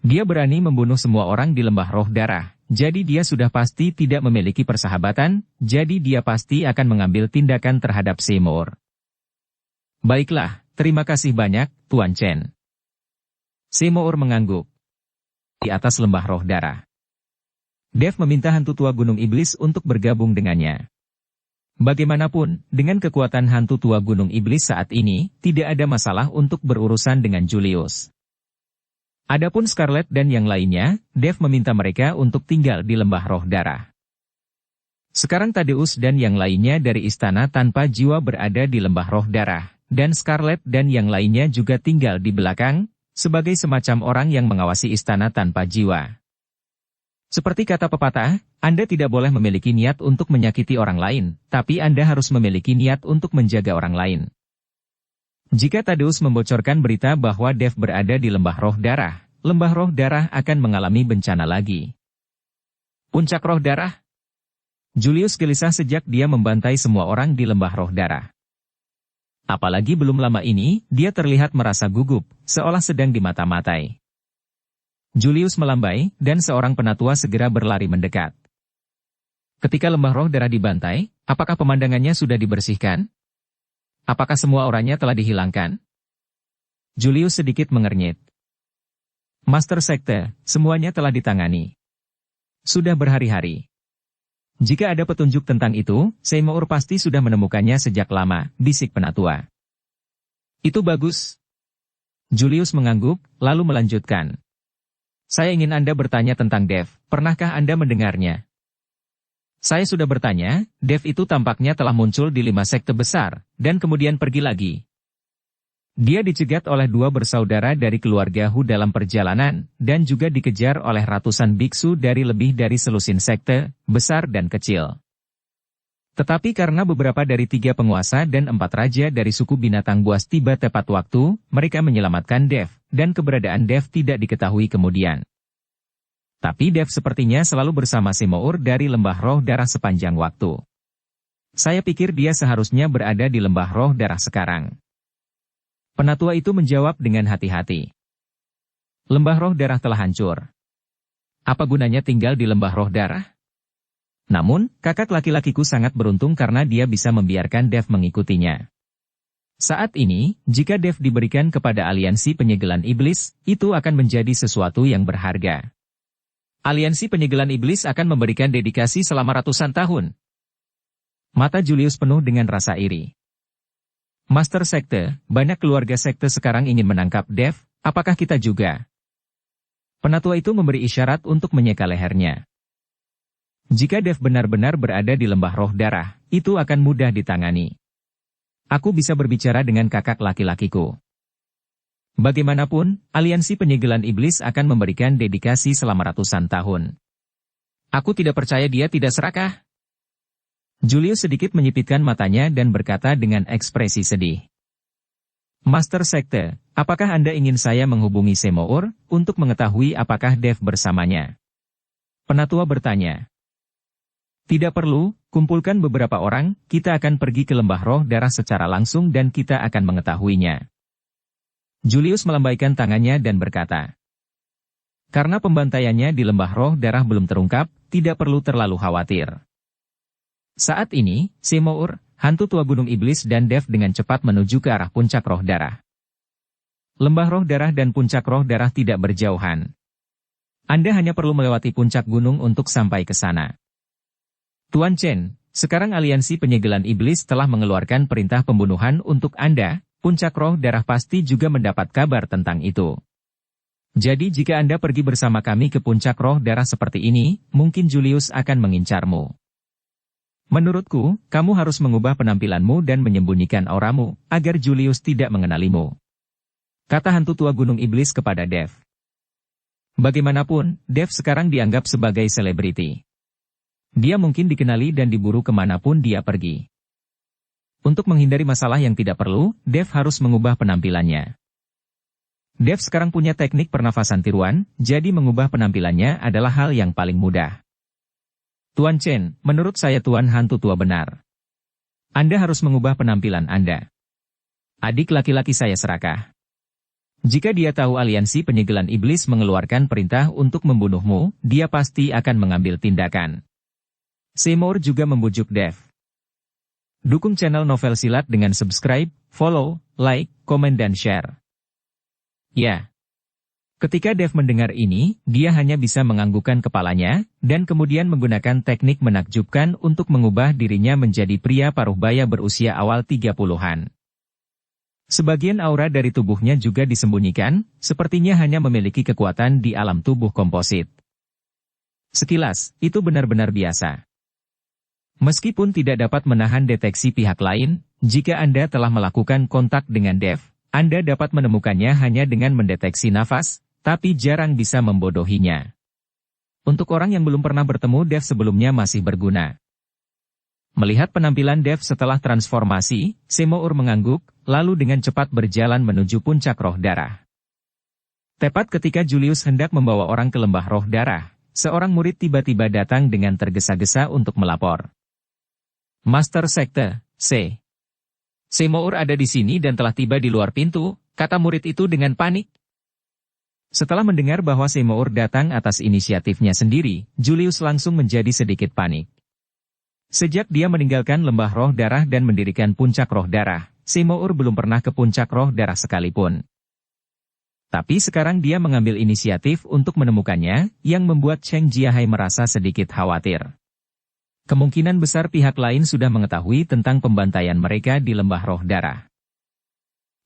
Dia berani membunuh semua orang di Lembah Roh Darah, jadi dia sudah pasti tidak memiliki persahabatan, jadi dia pasti akan mengambil tindakan terhadap Seymour. Baiklah, terima kasih banyak, Tuan Chen. Seymour mengangguk. Di atas Lembah Roh Darah. Dev meminta hantu tua Gunung Iblis untuk bergabung dengannya. Bagaimanapun, dengan kekuatan hantu tua Gunung Iblis saat ini, tidak ada masalah untuk berurusan dengan Julius. Adapun Scarlet dan yang lainnya, Dev meminta mereka untuk tinggal di Lembah Roh Darah. Sekarang Tadeus dan yang lainnya dari Istana Tanpa Jiwa berada di Lembah Roh Darah, dan Scarlet dan yang lainnya juga tinggal di belakang, sebagai semacam orang yang mengawasi Istana Tanpa Jiwa. Seperti kata pepatah, Anda tidak boleh memiliki niat untuk menyakiti orang lain, tapi Anda harus memiliki niat untuk menjaga orang lain. Jika Tadeus membocorkan berita bahwa Dev berada di Lembah Roh Darah akan mengalami bencana lagi. Puncak Roh Darah? Julius gelisah sejak dia membantai semua orang di Lembah Roh Darah. Apalagi belum lama ini, dia terlihat merasa gugup, seolah sedang dimata-matai. Julius melambai, dan seorang penatua segera berlari mendekat. Ketika Lembah Roh Darah dibantai, apakah pemandangannya sudah dibersihkan? Apakah semua orangnya telah dihilangkan? Julius sedikit mengernyit. Master Sekte, semuanya telah ditangani. Sudah berhari-hari. Jika ada petunjuk tentang itu, Seymour pasti sudah menemukannya sejak lama, bisik penatua. Itu bagus. Julius mengangguk, lalu melanjutkan. Saya ingin Anda bertanya tentang Dev, pernahkah Anda mendengarnya? Saya sudah bertanya, Dev itu tampaknya telah muncul di 5 sekte besar, dan kemudian pergi lagi. Dia dicegat oleh 2 bersaudara dari keluarga Hu dalam perjalanan, dan juga dikejar oleh ratusan biksu dari lebih dari selusin sekte, besar dan kecil. Tetapi karena beberapa dari 3 penguasa dan 4 raja dari suku binatang buas tiba tepat waktu, mereka menyelamatkan Dev, dan keberadaan Dev tidak diketahui kemudian. Tapi Dev sepertinya selalu bersama Semour dari lembah roh darah sepanjang waktu. Saya pikir dia seharusnya berada di lembah roh darah sekarang. Penatua itu menjawab dengan hati-hati. Lembah roh darah telah hancur. Apa gunanya tinggal di lembah roh darah? Namun, kakak laki-lakiku sangat beruntung karena dia bisa membiarkan Dev mengikutinya. Saat ini, jika Dev diberikan kepada aliansi penyegelan iblis, itu akan menjadi sesuatu yang berharga. Aliansi penyegelan iblis akan memberikan dedikasi selama ratusan tahun. Mata Julius penuh dengan rasa iri. Master Sekte, banyak keluarga sekte sekarang ingin menangkap Dev, apakah kita juga? Penatua itu memberi isyarat untuk menyeka lehernya. Jika Dev benar-benar berada di lembah roh darah, itu akan mudah ditangani. Aku bisa berbicara dengan kakak laki-lakiku. Bagaimanapun, aliansi penyegelan iblis akan memberikan dedikasi selama ratusan tahun. Aku tidak percaya dia tidak serakah. Julius sedikit menyipitkan matanya dan berkata dengan ekspresi sedih. Master Sekte, apakah Anda ingin saya menghubungi Semour, untuk mengetahui apakah Dev bersamanya? Penatua bertanya. Tidak perlu, kumpulkan beberapa orang, kita akan pergi ke lembah roh darah secara langsung dan kita akan mengetahuinya. Julius melambaikan tangannya dan berkata. Karena pembantaiannya di lembah roh darah belum terungkap, tidak perlu terlalu khawatir. Saat ini, Semour, hantu tua gunung iblis dan Dev dengan cepat menuju ke arah puncak roh darah. Lembah roh darah dan puncak roh darah tidak berjauhan. Anda hanya perlu melewati puncak gunung untuk sampai ke sana. Tuan Chen, sekarang aliansi penyegelan iblis telah mengeluarkan perintah pembunuhan untuk Anda, puncak roh darah pasti juga mendapat kabar tentang itu. Jadi jika Anda pergi bersama kami ke puncak roh darah seperti ini, mungkin Julius akan mengincarmu. Menurutku, kamu harus mengubah penampilanmu dan menyembunyikan auramu, agar Julius tidak mengenalimu. Kata hantu tua gunung iblis kepada Dev. Bagaimanapun, Dev sekarang dianggap sebagai selebriti. Dia mungkin dikenali dan diburu kemanapun dia pergi. Untuk menghindari masalah yang tidak perlu, Dev harus mengubah penampilannya. Dev sekarang punya teknik pernafasan tiruan, jadi mengubah penampilannya adalah hal yang paling mudah. Tuan Chen, menurut saya Tuan hantu tua benar. Anda harus mengubah penampilan Anda. Adik laki-laki saya serakah. Jika dia tahu aliansi penyegelan iblis mengeluarkan perintah untuk membunuhmu, dia pasti akan mengambil tindakan. Semour juga membujuk Dev. Dukung channel Novel Silat dengan subscribe, follow, like, komen dan share. Ya. Ketika Dev mendengar ini, dia hanya bisa menganggukkan kepalanya, dan kemudian menggunakan teknik menakjubkan untuk mengubah dirinya menjadi pria paruh baya berusia awal 30-an. Sebagian aura dari tubuhnya juga disembunyikan, sepertinya hanya memiliki kekuatan di alam tubuh komposit. Sekilas, itu benar-benar biasa. Meskipun tidak dapat menahan deteksi pihak lain, jika Anda telah melakukan kontak dengan Dev, Anda dapat menemukannya hanya dengan mendeteksi nafas, tapi jarang bisa membodohinya. Untuk orang yang belum pernah bertemu Dev sebelumnya masih berguna. Melihat penampilan Dev setelah transformasi, Semour mengangguk, lalu dengan cepat berjalan menuju puncak roh darah. Tepat ketika Julius hendak membawa orang ke lembah roh darah, seorang murid tiba-tiba datang dengan tergesa-gesa untuk melapor. Master Sekte, Semour ada di sini dan telah tiba di luar pintu, kata murid itu dengan panik. Setelah mendengar bahwa Semour datang atas inisiatifnya sendiri, Julius langsung menjadi sedikit panik. Sejak dia meninggalkan lembah roh darah dan mendirikan puncak roh darah, Semour belum pernah ke puncak roh darah sekalipun. Tapi sekarang dia mengambil inisiatif untuk menemukannya, yang membuat Cheng Jiahai merasa sedikit khawatir. Kemungkinan besar pihak lain sudah mengetahui tentang pembantaian mereka di lembah roh darah.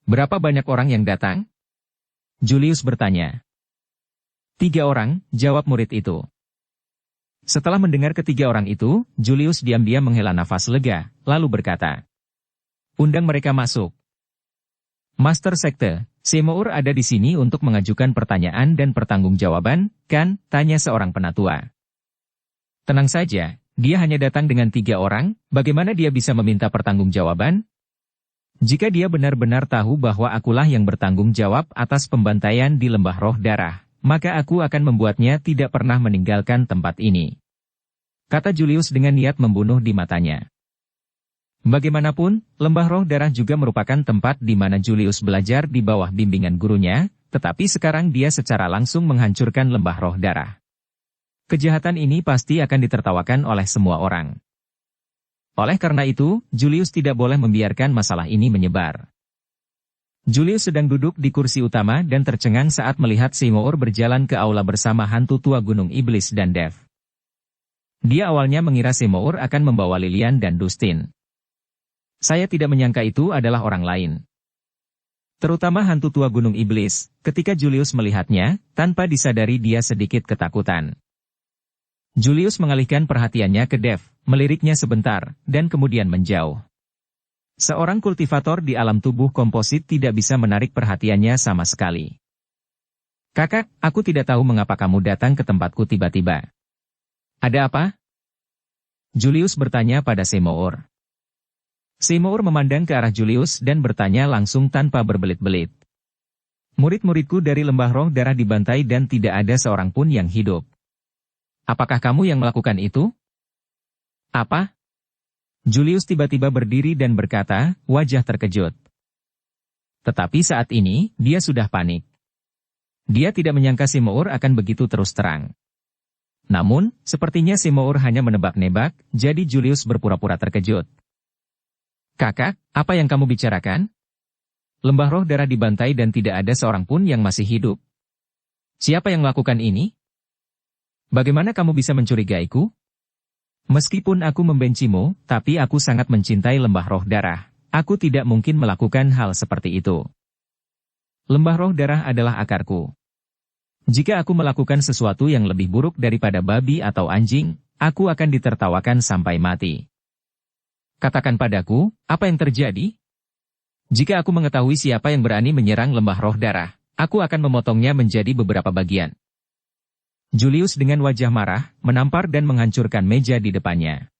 Berapa banyak orang yang datang? Julius bertanya. 3 orang, jawab murid itu. Setelah mendengar ketiga orang itu, Julius diam-diam menghela nafas lega, lalu berkata. Undang mereka masuk. Master Sekte, Semour ada di sini untuk mengajukan pertanyaan dan pertanggungjawaban, kan? Tanya seorang penatua. Tenang saja, Dia hanya datang dengan 3 orang, bagaimana dia bisa meminta pertanggungjawaban? Jika dia benar-benar tahu bahwa akulah yang bertanggung jawab atas pembantaian di lembah roh darah, maka aku akan membuatnya tidak pernah meninggalkan tempat ini. Kata Julius dengan niat membunuh di matanya. Bagaimanapun, lembah roh darah juga merupakan tempat di mana Julius belajar di bawah bimbingan gurunya, tetapi sekarang dia secara langsung menghancurkan lembah roh darah. Kejahatan ini pasti akan ditertawakan oleh semua orang. Oleh karena itu, Julius tidak boleh membiarkan masalah ini menyebar. Julius sedang duduk di kursi utama dan tercengang saat melihat Seymour berjalan ke aula bersama hantu tua Gunung Iblis dan Dev. Dia awalnya mengira Seymour akan membawa Lilian dan Dustin. Saya tidak menyangka itu adalah orang lain. Terutama hantu tua Gunung Iblis, ketika Julius melihatnya, tanpa disadari dia sedikit ketakutan. Julius mengalihkan perhatiannya ke Dev, meliriknya sebentar, dan kemudian menjauh. Seorang kultivator di alam tubuh komposit tidak bisa menarik perhatiannya sama sekali. Kakak, aku tidak tahu mengapa kamu datang ke tempatku tiba-tiba. Ada apa? Julius bertanya pada Seymour. Seymour memandang ke arah Julius dan bertanya langsung tanpa berbelit-belit. Murid-muridku dari lembah roh darah dibantai dan tidak ada seorang pun yang hidup. Apakah kamu yang melakukan itu? Apa? Julius tiba-tiba berdiri dan berkata, wajah terkejut. Tetapi saat ini, dia sudah panik. Dia tidak menyangka Seymour akan begitu terus terang. Namun, sepertinya Seymour hanya menebak-nebak, jadi Julius berpura-pura terkejut. Kakak, apa yang kamu bicarakan? Lembah roh darah dibantai dan tidak ada seorang pun yang masih hidup. Siapa yang melakukan ini? Bagaimana kamu bisa mencurigaiku? Meskipun aku membencimu, tapi aku sangat mencintai lembah roh darah. Aku tidak mungkin melakukan hal seperti itu. Lembah roh darah adalah akarku. Jika aku melakukan sesuatu yang lebih buruk daripada babi atau anjing, aku akan ditertawakan sampai mati. Katakan padaku, apa yang terjadi? Jika aku mengetahui siapa yang berani menyerang lembah roh darah, aku akan memotongnya menjadi beberapa bagian. Julius dengan wajah marah, menampar dan menghancurkan meja di depannya.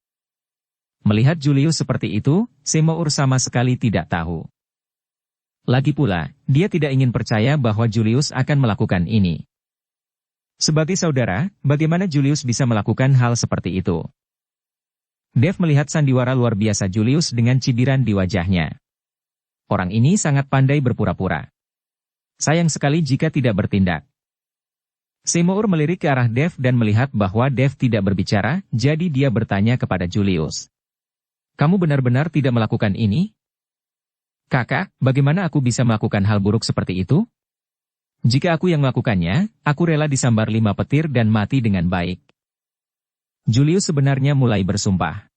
Melihat Julius seperti itu, Seymour sama sekali tidak tahu. Lagi pula, dia tidak ingin percaya bahwa Julius akan melakukan ini. Sebagai saudara, bagaimana Julius bisa melakukan hal seperti itu? Dev melihat sandiwara luar biasa Julius dengan cibiran di wajahnya. Orang ini sangat pandai berpura-pura. Sayang sekali jika tidak bertindak. Seymour melirik ke arah Dev dan melihat bahwa Dev tidak berbicara, jadi dia bertanya kepada Julius. Kamu benar-benar tidak melakukan ini? Kakak, bagaimana aku bisa melakukan hal buruk seperti itu? Jika aku yang melakukannya, aku rela disambar 5 petir dan mati dengan baik. Julius sebenarnya mulai bersumpah.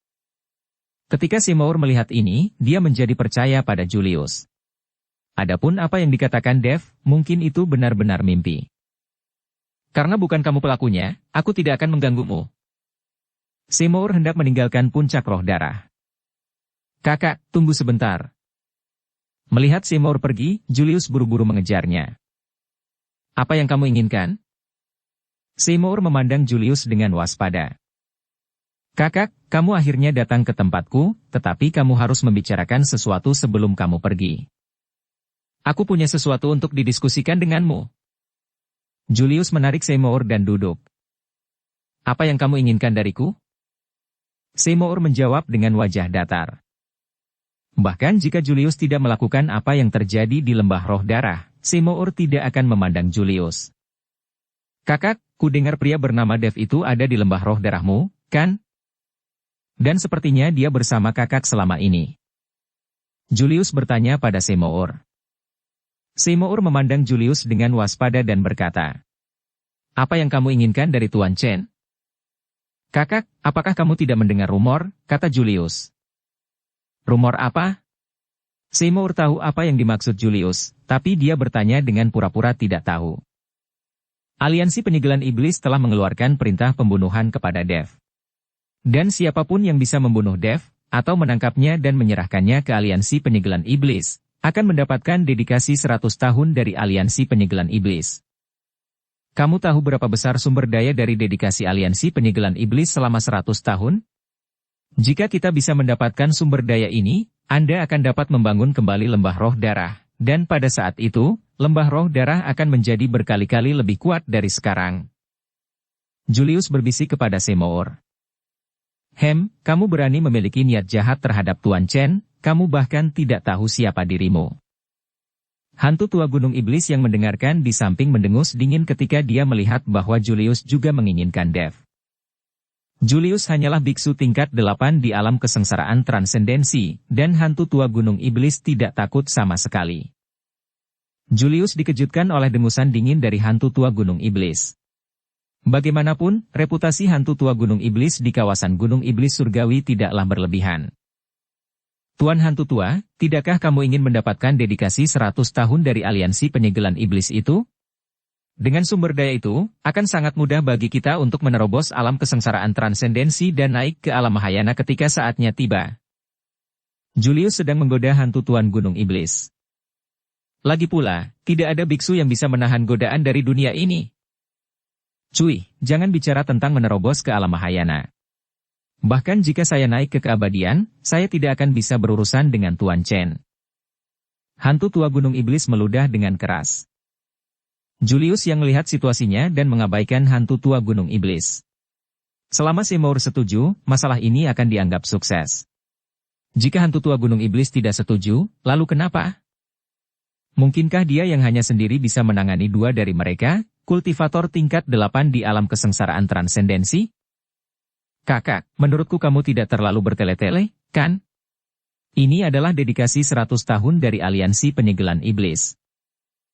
Ketika Seymour melihat ini, dia menjadi percaya pada Julius. Adapun apa yang dikatakan Dev, mungkin itu benar-benar mimpi. Karena bukan kamu pelakunya, aku tidak akan mengganggumu. Seymour hendak meninggalkan puncak roh darah. Kakak, tunggu sebentar. Melihat Seymour pergi, Julius buru-buru mengejarnya. Apa yang kamu inginkan? Seymour memandang Julius dengan waspada. Kakak, kamu akhirnya datang ke tempatku, tetapi kamu harus membicarakan sesuatu sebelum kamu pergi. Aku punya sesuatu untuk didiskusikan denganmu. Julius menarik Seymour dan duduk. Apa yang kamu inginkan dariku? Seymour menjawab dengan wajah datar. Bahkan jika Julius tidak melakukan apa yang terjadi di lembah roh darah, Seymour tidak akan memandang Julius. Kakak, ku dengar pria bernama Dev itu ada di lembah roh darahmu, kan? Dan sepertinya dia bersama kakak selama ini. Julius bertanya pada Seymour. Seymour memandang Julius dengan waspada dan berkata, apa yang kamu inginkan dari Tuan Chen? Kakak, apakah kamu tidak mendengar rumor, kata Julius. Rumor apa? Seymour tahu apa yang dimaksud Julius, tapi dia bertanya dengan pura-pura tidak tahu. Aliansi Penyegelan Iblis telah mengeluarkan perintah pembunuhan kepada Dev. Dan siapapun yang bisa membunuh Dev, atau menangkapnya dan menyerahkannya ke Aliansi Penyegelan Iblis, akan mendapatkan dedikasi 100 tahun dari Aliansi Penyegelan Iblis. Kamu tahu berapa besar sumber daya dari dedikasi Aliansi Penyegelan Iblis selama 100 tahun? Jika kita bisa mendapatkan sumber daya ini, Anda akan dapat membangun kembali lembah roh darah, dan pada saat itu, lembah roh darah akan menjadi berkali-kali lebih kuat dari sekarang. Julius berbisik kepada Seymour. Kamu berani memiliki niat jahat terhadap Tuan Chen, kamu bahkan tidak tahu siapa dirimu. Hantu tua Gunung Iblis yang mendengarkan di samping mendengus dingin ketika dia melihat bahwa Julius juga menginginkan Dev. Julius hanyalah biksu tingkat 8 di alam kesengsaraan transendensi, dan hantu tua Gunung Iblis tidak takut sama sekali. Julius dikejutkan oleh dengusan dingin dari hantu tua Gunung Iblis. Bagaimanapun, reputasi hantu tua Gunung Iblis di kawasan Gunung Iblis Surgawi tidaklah berlebihan. Tuan hantu tua, tidakkah kamu ingin mendapatkan dedikasi 100 tahun dari aliansi penyegelan iblis itu? Dengan sumber daya itu, akan sangat mudah bagi kita untuk menerobos alam kesengsaraan transendensi dan naik ke alam Mahayana ketika saatnya tiba. Julius sedang menggoda hantu Tuan Gunung Iblis. Lagi pula, tidak ada biksu yang bisa menahan godaan dari dunia ini. Cuy, jangan bicara tentang menerobos ke alam Mahayana. Bahkan jika saya naik ke keabadian, saya tidak akan bisa berurusan dengan Tuan Chen. Hantu tua Gunung Iblis meludah dengan keras. Julius yang melihat situasinya dan mengabaikan hantu tua Gunung Iblis. Selama Seymour setuju, masalah ini akan dianggap sukses. Jika hantu tua Gunung Iblis tidak setuju, lalu kenapa? Mungkinkah dia yang hanya sendiri bisa menangani dua dari mereka, kultivator tingkat 8 di alam kesengsaraan transendensi? Kakak, menurutku kamu tidak terlalu bertele-tele, kan? Ini adalah dedikasi 100 tahun dari aliansi penyegelan iblis.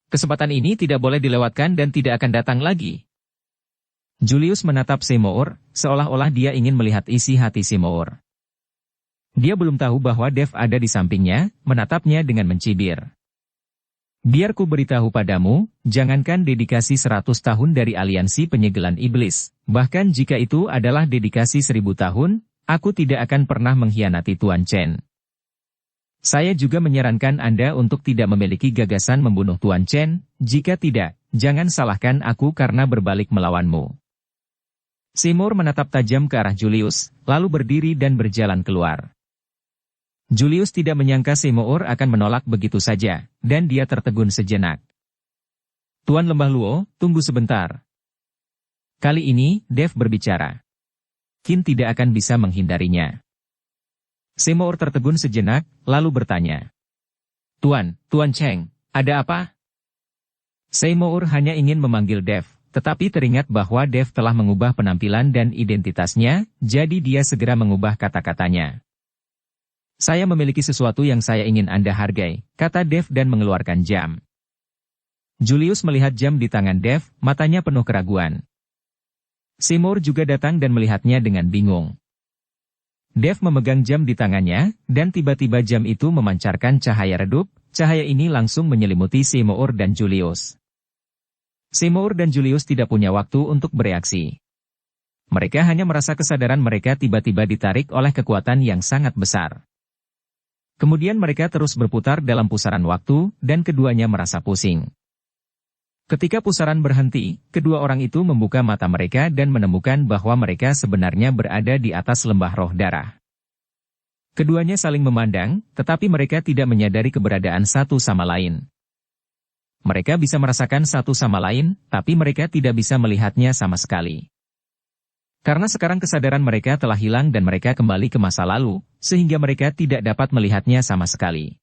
Kesempatan ini tidak boleh dilewatkan dan tidak akan datang lagi. Julius menatap Seymour, seolah-olah dia ingin melihat isi hati Seymour. Dia belum tahu bahwa Dev ada di sampingnya, menatapnya dengan mencibir. Biar ku beritahu padamu, jangankan dedikasi 100 tahun dari aliansi penyegelan iblis, bahkan jika itu adalah dedikasi 1000 tahun, aku tidak akan pernah mengkhianati Tuan Chen. Saya juga menyarankan Anda untuk tidak memiliki gagasan membunuh Tuan Chen, jika tidak, jangan salahkan aku karena berbalik melawanmu. Seymour menatap tajam ke arah Julius, lalu berdiri dan berjalan keluar. Julius tidak menyangka Seymour akan menolak begitu saja, dan dia tertegun sejenak. Tuan Lembah Luo, tunggu sebentar. Kali ini, Dev berbicara. Qin tidak akan bisa menghindarinya. Seymour tertegun sejenak, lalu bertanya. Tuan Cheng, ada apa? Seymour hanya ingin memanggil Dev, tetapi teringat bahwa Dev telah mengubah penampilan dan identitasnya, jadi dia segera mengubah kata-katanya. Saya memiliki sesuatu yang saya ingin Anda hargai, kata Dev dan mengeluarkan jam. Julius melihat jam di tangan Dev, matanya penuh keraguan. Seymour juga datang dan melihatnya dengan bingung. Dev memegang jam di tangannya, dan tiba-tiba jam itu memancarkan cahaya redup, cahaya ini langsung menyelimuti Seymour dan Julius. Seymour dan Julius tidak punya waktu untuk bereaksi. Mereka hanya merasa kesadaran mereka tiba-tiba ditarik oleh kekuatan yang sangat besar. Kemudian mereka terus berputar dalam pusaran waktu, dan keduanya merasa pusing. Ketika pusaran berhenti, kedua orang itu membuka mata mereka dan menemukan bahwa mereka sebenarnya berada di atas lembah roh darah. Keduanya saling memandang, tetapi mereka tidak menyadari keberadaan satu sama lain. Mereka bisa merasakan satu sama lain, tapi mereka tidak bisa melihatnya sama sekali. Karena sekarang kesadaran mereka telah hilang dan mereka kembali ke masa lalu, sehingga mereka tidak dapat melihatnya sama sekali.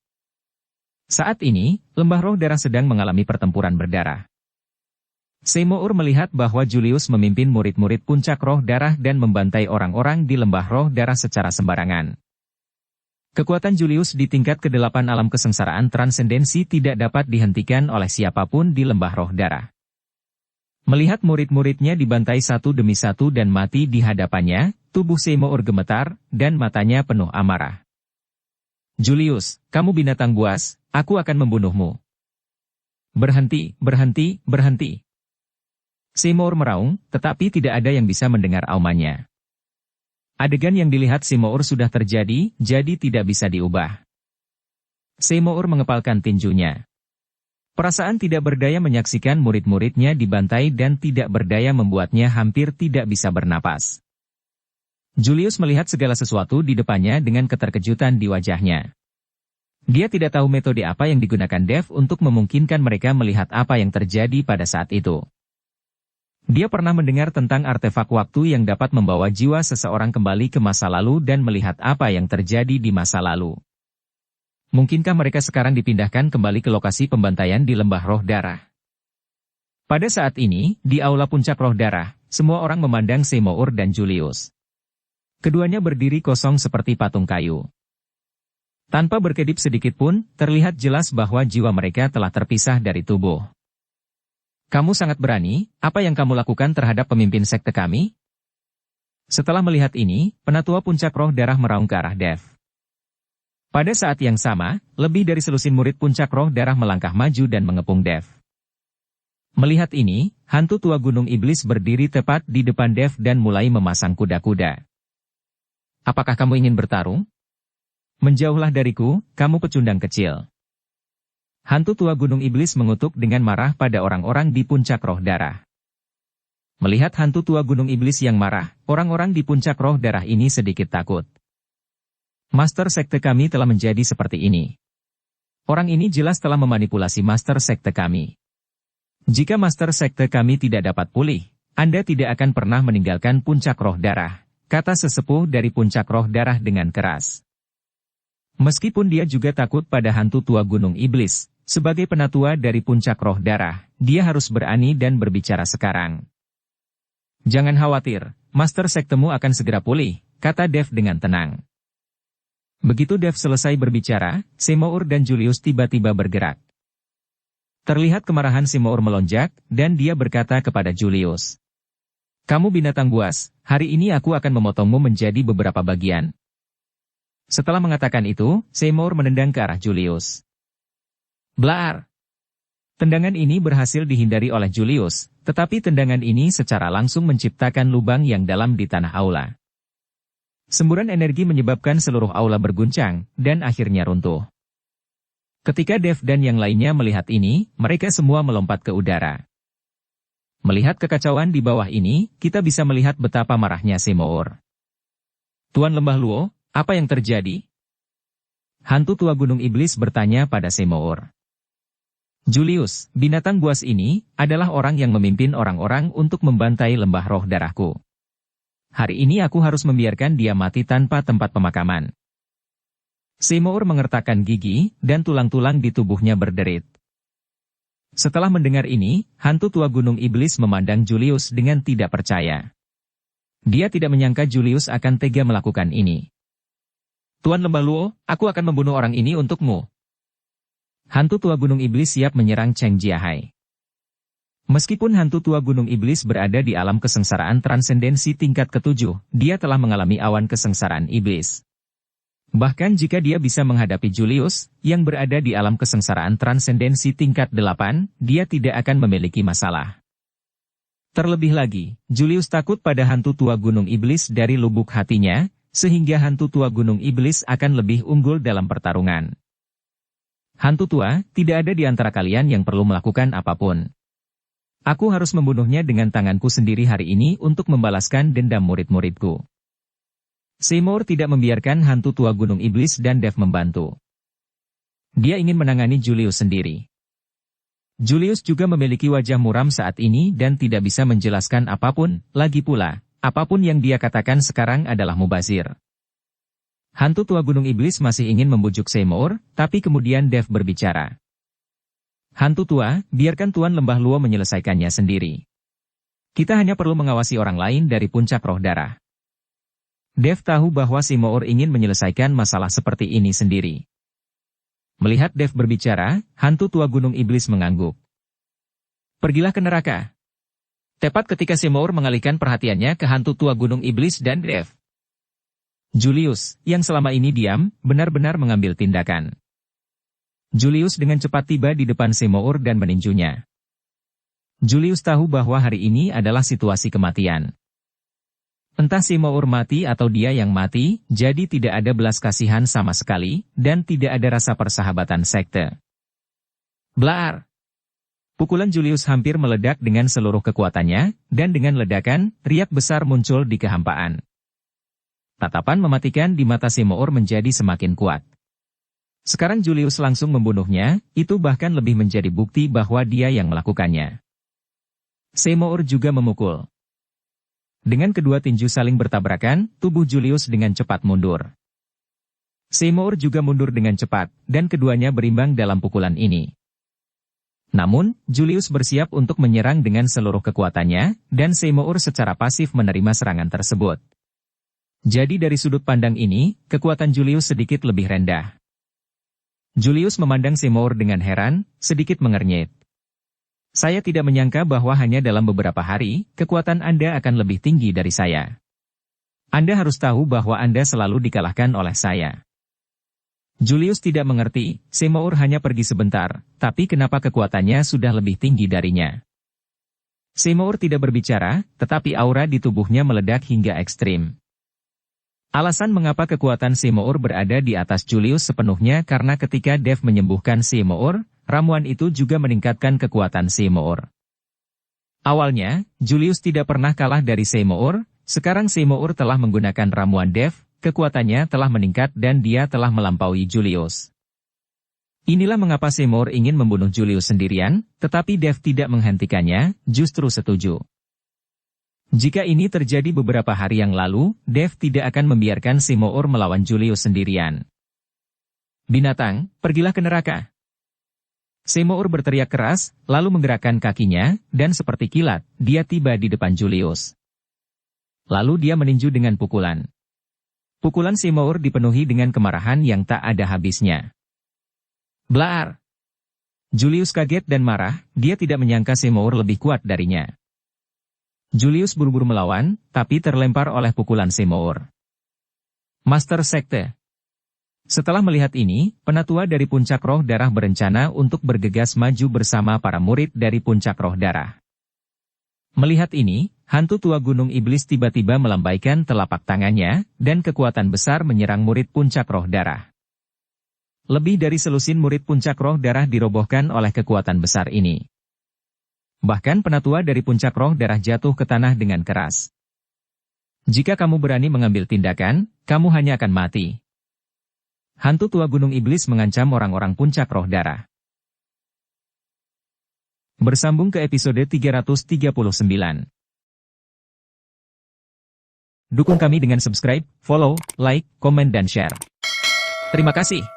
Saat ini, lembah roh darah sedang mengalami pertempuran berdarah. Seymour melihat bahwa Julius memimpin murid-murid puncak roh darah dan membantai orang-orang di lembah roh darah secara sembarangan. Kekuatan Julius di tingkat ke-8 alam kesengsaraan transendensi tidak dapat dihentikan oleh siapapun di lembah roh darah. Melihat murid-muridnya dibantai satu demi satu dan mati di hadapannya, tubuh Seymour gemetar, dan matanya penuh amarah. Julius, kamu binatang buas, aku akan membunuhmu. Berhenti, berhenti, berhenti. Seymour meraung, tetapi tidak ada yang bisa mendengar aumannya. Adegan yang dilihat Seymour sudah terjadi, jadi tidak bisa diubah. Seymour mengepalkan tinjunya. Perasaan tidak berdaya menyaksikan murid-muridnya dibantai dan tidak berdaya membuatnya hampir tidak bisa bernapas. Julius melihat segala sesuatu di depannya dengan keterkejutan di wajahnya. Dia tidak tahu metode apa yang digunakan Dev untuk memungkinkan mereka melihat apa yang terjadi pada saat itu. Dia pernah mendengar tentang artefak waktu yang dapat membawa jiwa seseorang kembali ke masa lalu dan melihat apa yang terjadi di masa lalu. Mungkinkah mereka sekarang dipindahkan kembali ke lokasi pembantaian di Lembah Roh Darah? Pada saat ini, di Aula Puncak Roh Darah, semua orang memandang Seymour dan Julius. Keduanya berdiri kosong seperti patung kayu. Tanpa berkedip sedikit pun, terlihat jelas bahwa jiwa mereka telah terpisah dari tubuh. Kamu sangat berani, apa yang kamu lakukan terhadap pemimpin sekte kami? Setelah melihat ini, Penatua Puncak Roh Darah meraung ke arah Dev. Pada saat yang sama, lebih dari selusin murid Puncak Roh Darah melangkah maju dan mengepung Dev. Melihat ini, hantu tua Gunung Iblis berdiri tepat di depan Dev dan mulai memasang kuda-kuda. Apakah kamu ingin bertarung? Menjauhlah dariku, kamu pecundang kecil. Hantu tua Gunung Iblis mengutuk dengan marah pada orang-orang di Puncak Roh Darah. Melihat hantu tua Gunung Iblis yang marah, orang-orang di Puncak Roh Darah ini sedikit takut. Master Sekte kami telah menjadi seperti ini. Orang ini jelas telah memanipulasi Master Sekte kami. Jika Master Sekte kami tidak dapat pulih, Anda tidak akan pernah meninggalkan Puncak Roh Darah, kata sesepuh dari Puncak Roh Darah dengan keras. Meskipun dia juga takut pada hantu tua Gunung Iblis, sebagai penatua dari Puncak Roh Darah, dia harus berani dan berbicara sekarang. Jangan khawatir, Master Sektemu akan segera pulih, kata Dev dengan tenang. Begitu Dev selesai berbicara, Seymour dan Julius tiba-tiba bergerak. Terlihat kemarahan Seymour melonjak, dan dia berkata kepada Julius. Kamu binatang buas, hari ini aku akan memotongmu menjadi beberapa bagian. Setelah mengatakan itu, Seymour menendang ke arah Julius. Blaar! Tendangan ini berhasil dihindari oleh Julius, tetapi tendangan ini secara langsung menciptakan lubang yang dalam di tanah aula. Semburan energi menyebabkan seluruh aula berguncang, dan akhirnya runtuh. Ketika Dev dan yang lainnya melihat ini, mereka semua melompat ke udara. Melihat kekacauan di bawah ini, kita bisa melihat betapa marahnya Seymour. Tuan Lembah Luo, apa yang terjadi? Hantu tua Gunung Iblis bertanya pada Seymour. Julius, binatang buas ini, adalah orang yang memimpin orang-orang untuk membantai Lembah Roh Darahku. Hari ini aku harus membiarkan dia mati tanpa tempat pemakaman. Seymour mengertakkan gigi, dan tulang-tulang di tubuhnya berderit. Setelah mendengar ini, hantu tua Gunung Iblis memandang Julius dengan tidak percaya. Dia tidak menyangka Julius akan tega melakukan ini. Tuan Lembah Luo, aku akan membunuh orang ini untukmu. Hantu tua Gunung Iblis siap menyerang Cheng Jiahai. Meskipun hantu tua Gunung Iblis berada di alam kesengsaraan transendensi tingkat ke-7, dia telah mengalami awan kesengsaraan iblis. Bahkan jika dia bisa menghadapi Julius, yang berada di alam kesengsaraan transendensi tingkat 8, dia tidak akan memiliki masalah. Terlebih lagi, Julius takut pada hantu tua Gunung Iblis dari lubuk hatinya, sehingga hantu tua Gunung Iblis akan lebih unggul dalam pertarungan. Hantu tua, tidak ada di antara kalian yang perlu melakukan apapun. Aku harus membunuhnya dengan tanganku sendiri hari ini untuk membalaskan dendam murid-muridku. Seymour tidak membiarkan hantu tua Gunung Iblis dan Dev membantu. Dia ingin menangani Julius sendiri. Julius juga memiliki wajah muram saat ini dan tidak bisa menjelaskan apapun, lagi pula, apapun yang dia katakan sekarang adalah mubazir. Hantu tua Gunung Iblis masih ingin membujuk Seymour, tapi kemudian Dev berbicara. Hantu tua, biarkan Tuan Lembah Luo menyelesaikannya sendiri. Kita hanya perlu mengawasi orang lain dari Puncak Roh Darah. Dev tahu bahwa Seymour ingin menyelesaikan masalah seperti ini sendiri. Melihat Dev berbicara, hantu tua Gunung Iblis mengangguk. Pergilah ke neraka. Tepat ketika Seymour mengalihkan perhatiannya ke hantu tua Gunung Iblis dan Dev. Julius, yang selama ini diam, benar-benar mengambil tindakan. Julius dengan cepat tiba di depan Seymour dan meninjunya. Julius tahu bahwa hari ini adalah situasi kematian. Entah Seymour mati atau dia yang mati, jadi tidak ada belas kasihan sama sekali, dan tidak ada rasa persahabatan sekte. Blaar! Pukulan Julius hampir meledak dengan seluruh kekuatannya, dan dengan ledakan, riak besar muncul di kehampaan. Tatapan mematikan di mata Seymour menjadi semakin kuat. Sekarang Julius langsung membunuhnya, itu bahkan lebih menjadi bukti bahwa dia yang melakukannya. Seymour juga memukul. Dengan kedua tinju saling bertabrakan, tubuh Julius dengan cepat mundur. Seymour juga mundur dengan cepat, dan keduanya berimbang dalam pukulan ini. Namun, Julius bersiap untuk menyerang dengan seluruh kekuatannya, dan Seymour secara pasif menerima serangan tersebut. Jadi dari sudut pandang ini, kekuatan Julius sedikit lebih rendah. Julius memandang Seymour dengan heran, sedikit mengernyit. Saya tidak menyangka bahwa hanya dalam beberapa hari, kekuatan Anda akan lebih tinggi dari saya. Anda harus tahu bahwa Anda selalu dikalahkan oleh saya. Julius tidak mengerti, Seymour hanya pergi sebentar, tapi kenapa kekuatannya sudah lebih tinggi darinya. Seymour tidak berbicara, tetapi aura di tubuhnya meledak hingga ekstrim. Alasan mengapa kekuatan Seymour berada di atas Julius sepenuhnya karena ketika Dev menyembuhkan Seymour, ramuan itu juga meningkatkan kekuatan Seymour. Awalnya, Julius tidak pernah kalah dari Seymour, sekarang Seymour telah menggunakan ramuan Dev, kekuatannya telah meningkat dan dia telah melampaui Julius. Inilah mengapa Seymour ingin membunuh Julius sendirian, tetapi Dev tidak menghentikannya, justru setuju. Jika ini terjadi beberapa hari yang lalu, Dev tidak akan membiarkan Seymour melawan Julius sendirian. Binatang, pergilah ke neraka. Seymour berteriak keras, lalu menggerakkan kakinya, dan seperti kilat, dia tiba di depan Julius. Lalu dia meninju dengan pukulan. Pukulan Seymour dipenuhi dengan kemarahan yang tak ada habisnya. Blaar! Julius kaget dan marah, dia tidak menyangka Seymour lebih kuat darinya. Julius buru-buru melawan, tapi terlempar oleh pukulan Seymour. Master Sekte. Setelah melihat ini, penatua dari Puncak Roh Darah berencana untuk bergegas maju bersama para murid dari Puncak Roh Darah. Melihat ini, hantu tua Gunung Iblis tiba-tiba melambaikan telapak tangannya, dan kekuatan besar menyerang murid Puncak Roh Darah. Lebih dari selusin murid Puncak Roh Darah dirobohkan oleh kekuatan besar ini. Bahkan penatua dari Puncak Roh Darah jatuh ke tanah dengan keras. Jika kamu berani mengambil tindakan, kamu hanya akan mati. Hantu tua Gunung Iblis mengancam orang-orang Puncak Roh Darah. Bersambung ke episode 339. Dukung kami dengan subscribe, follow, like, komen dan share. Terima kasih.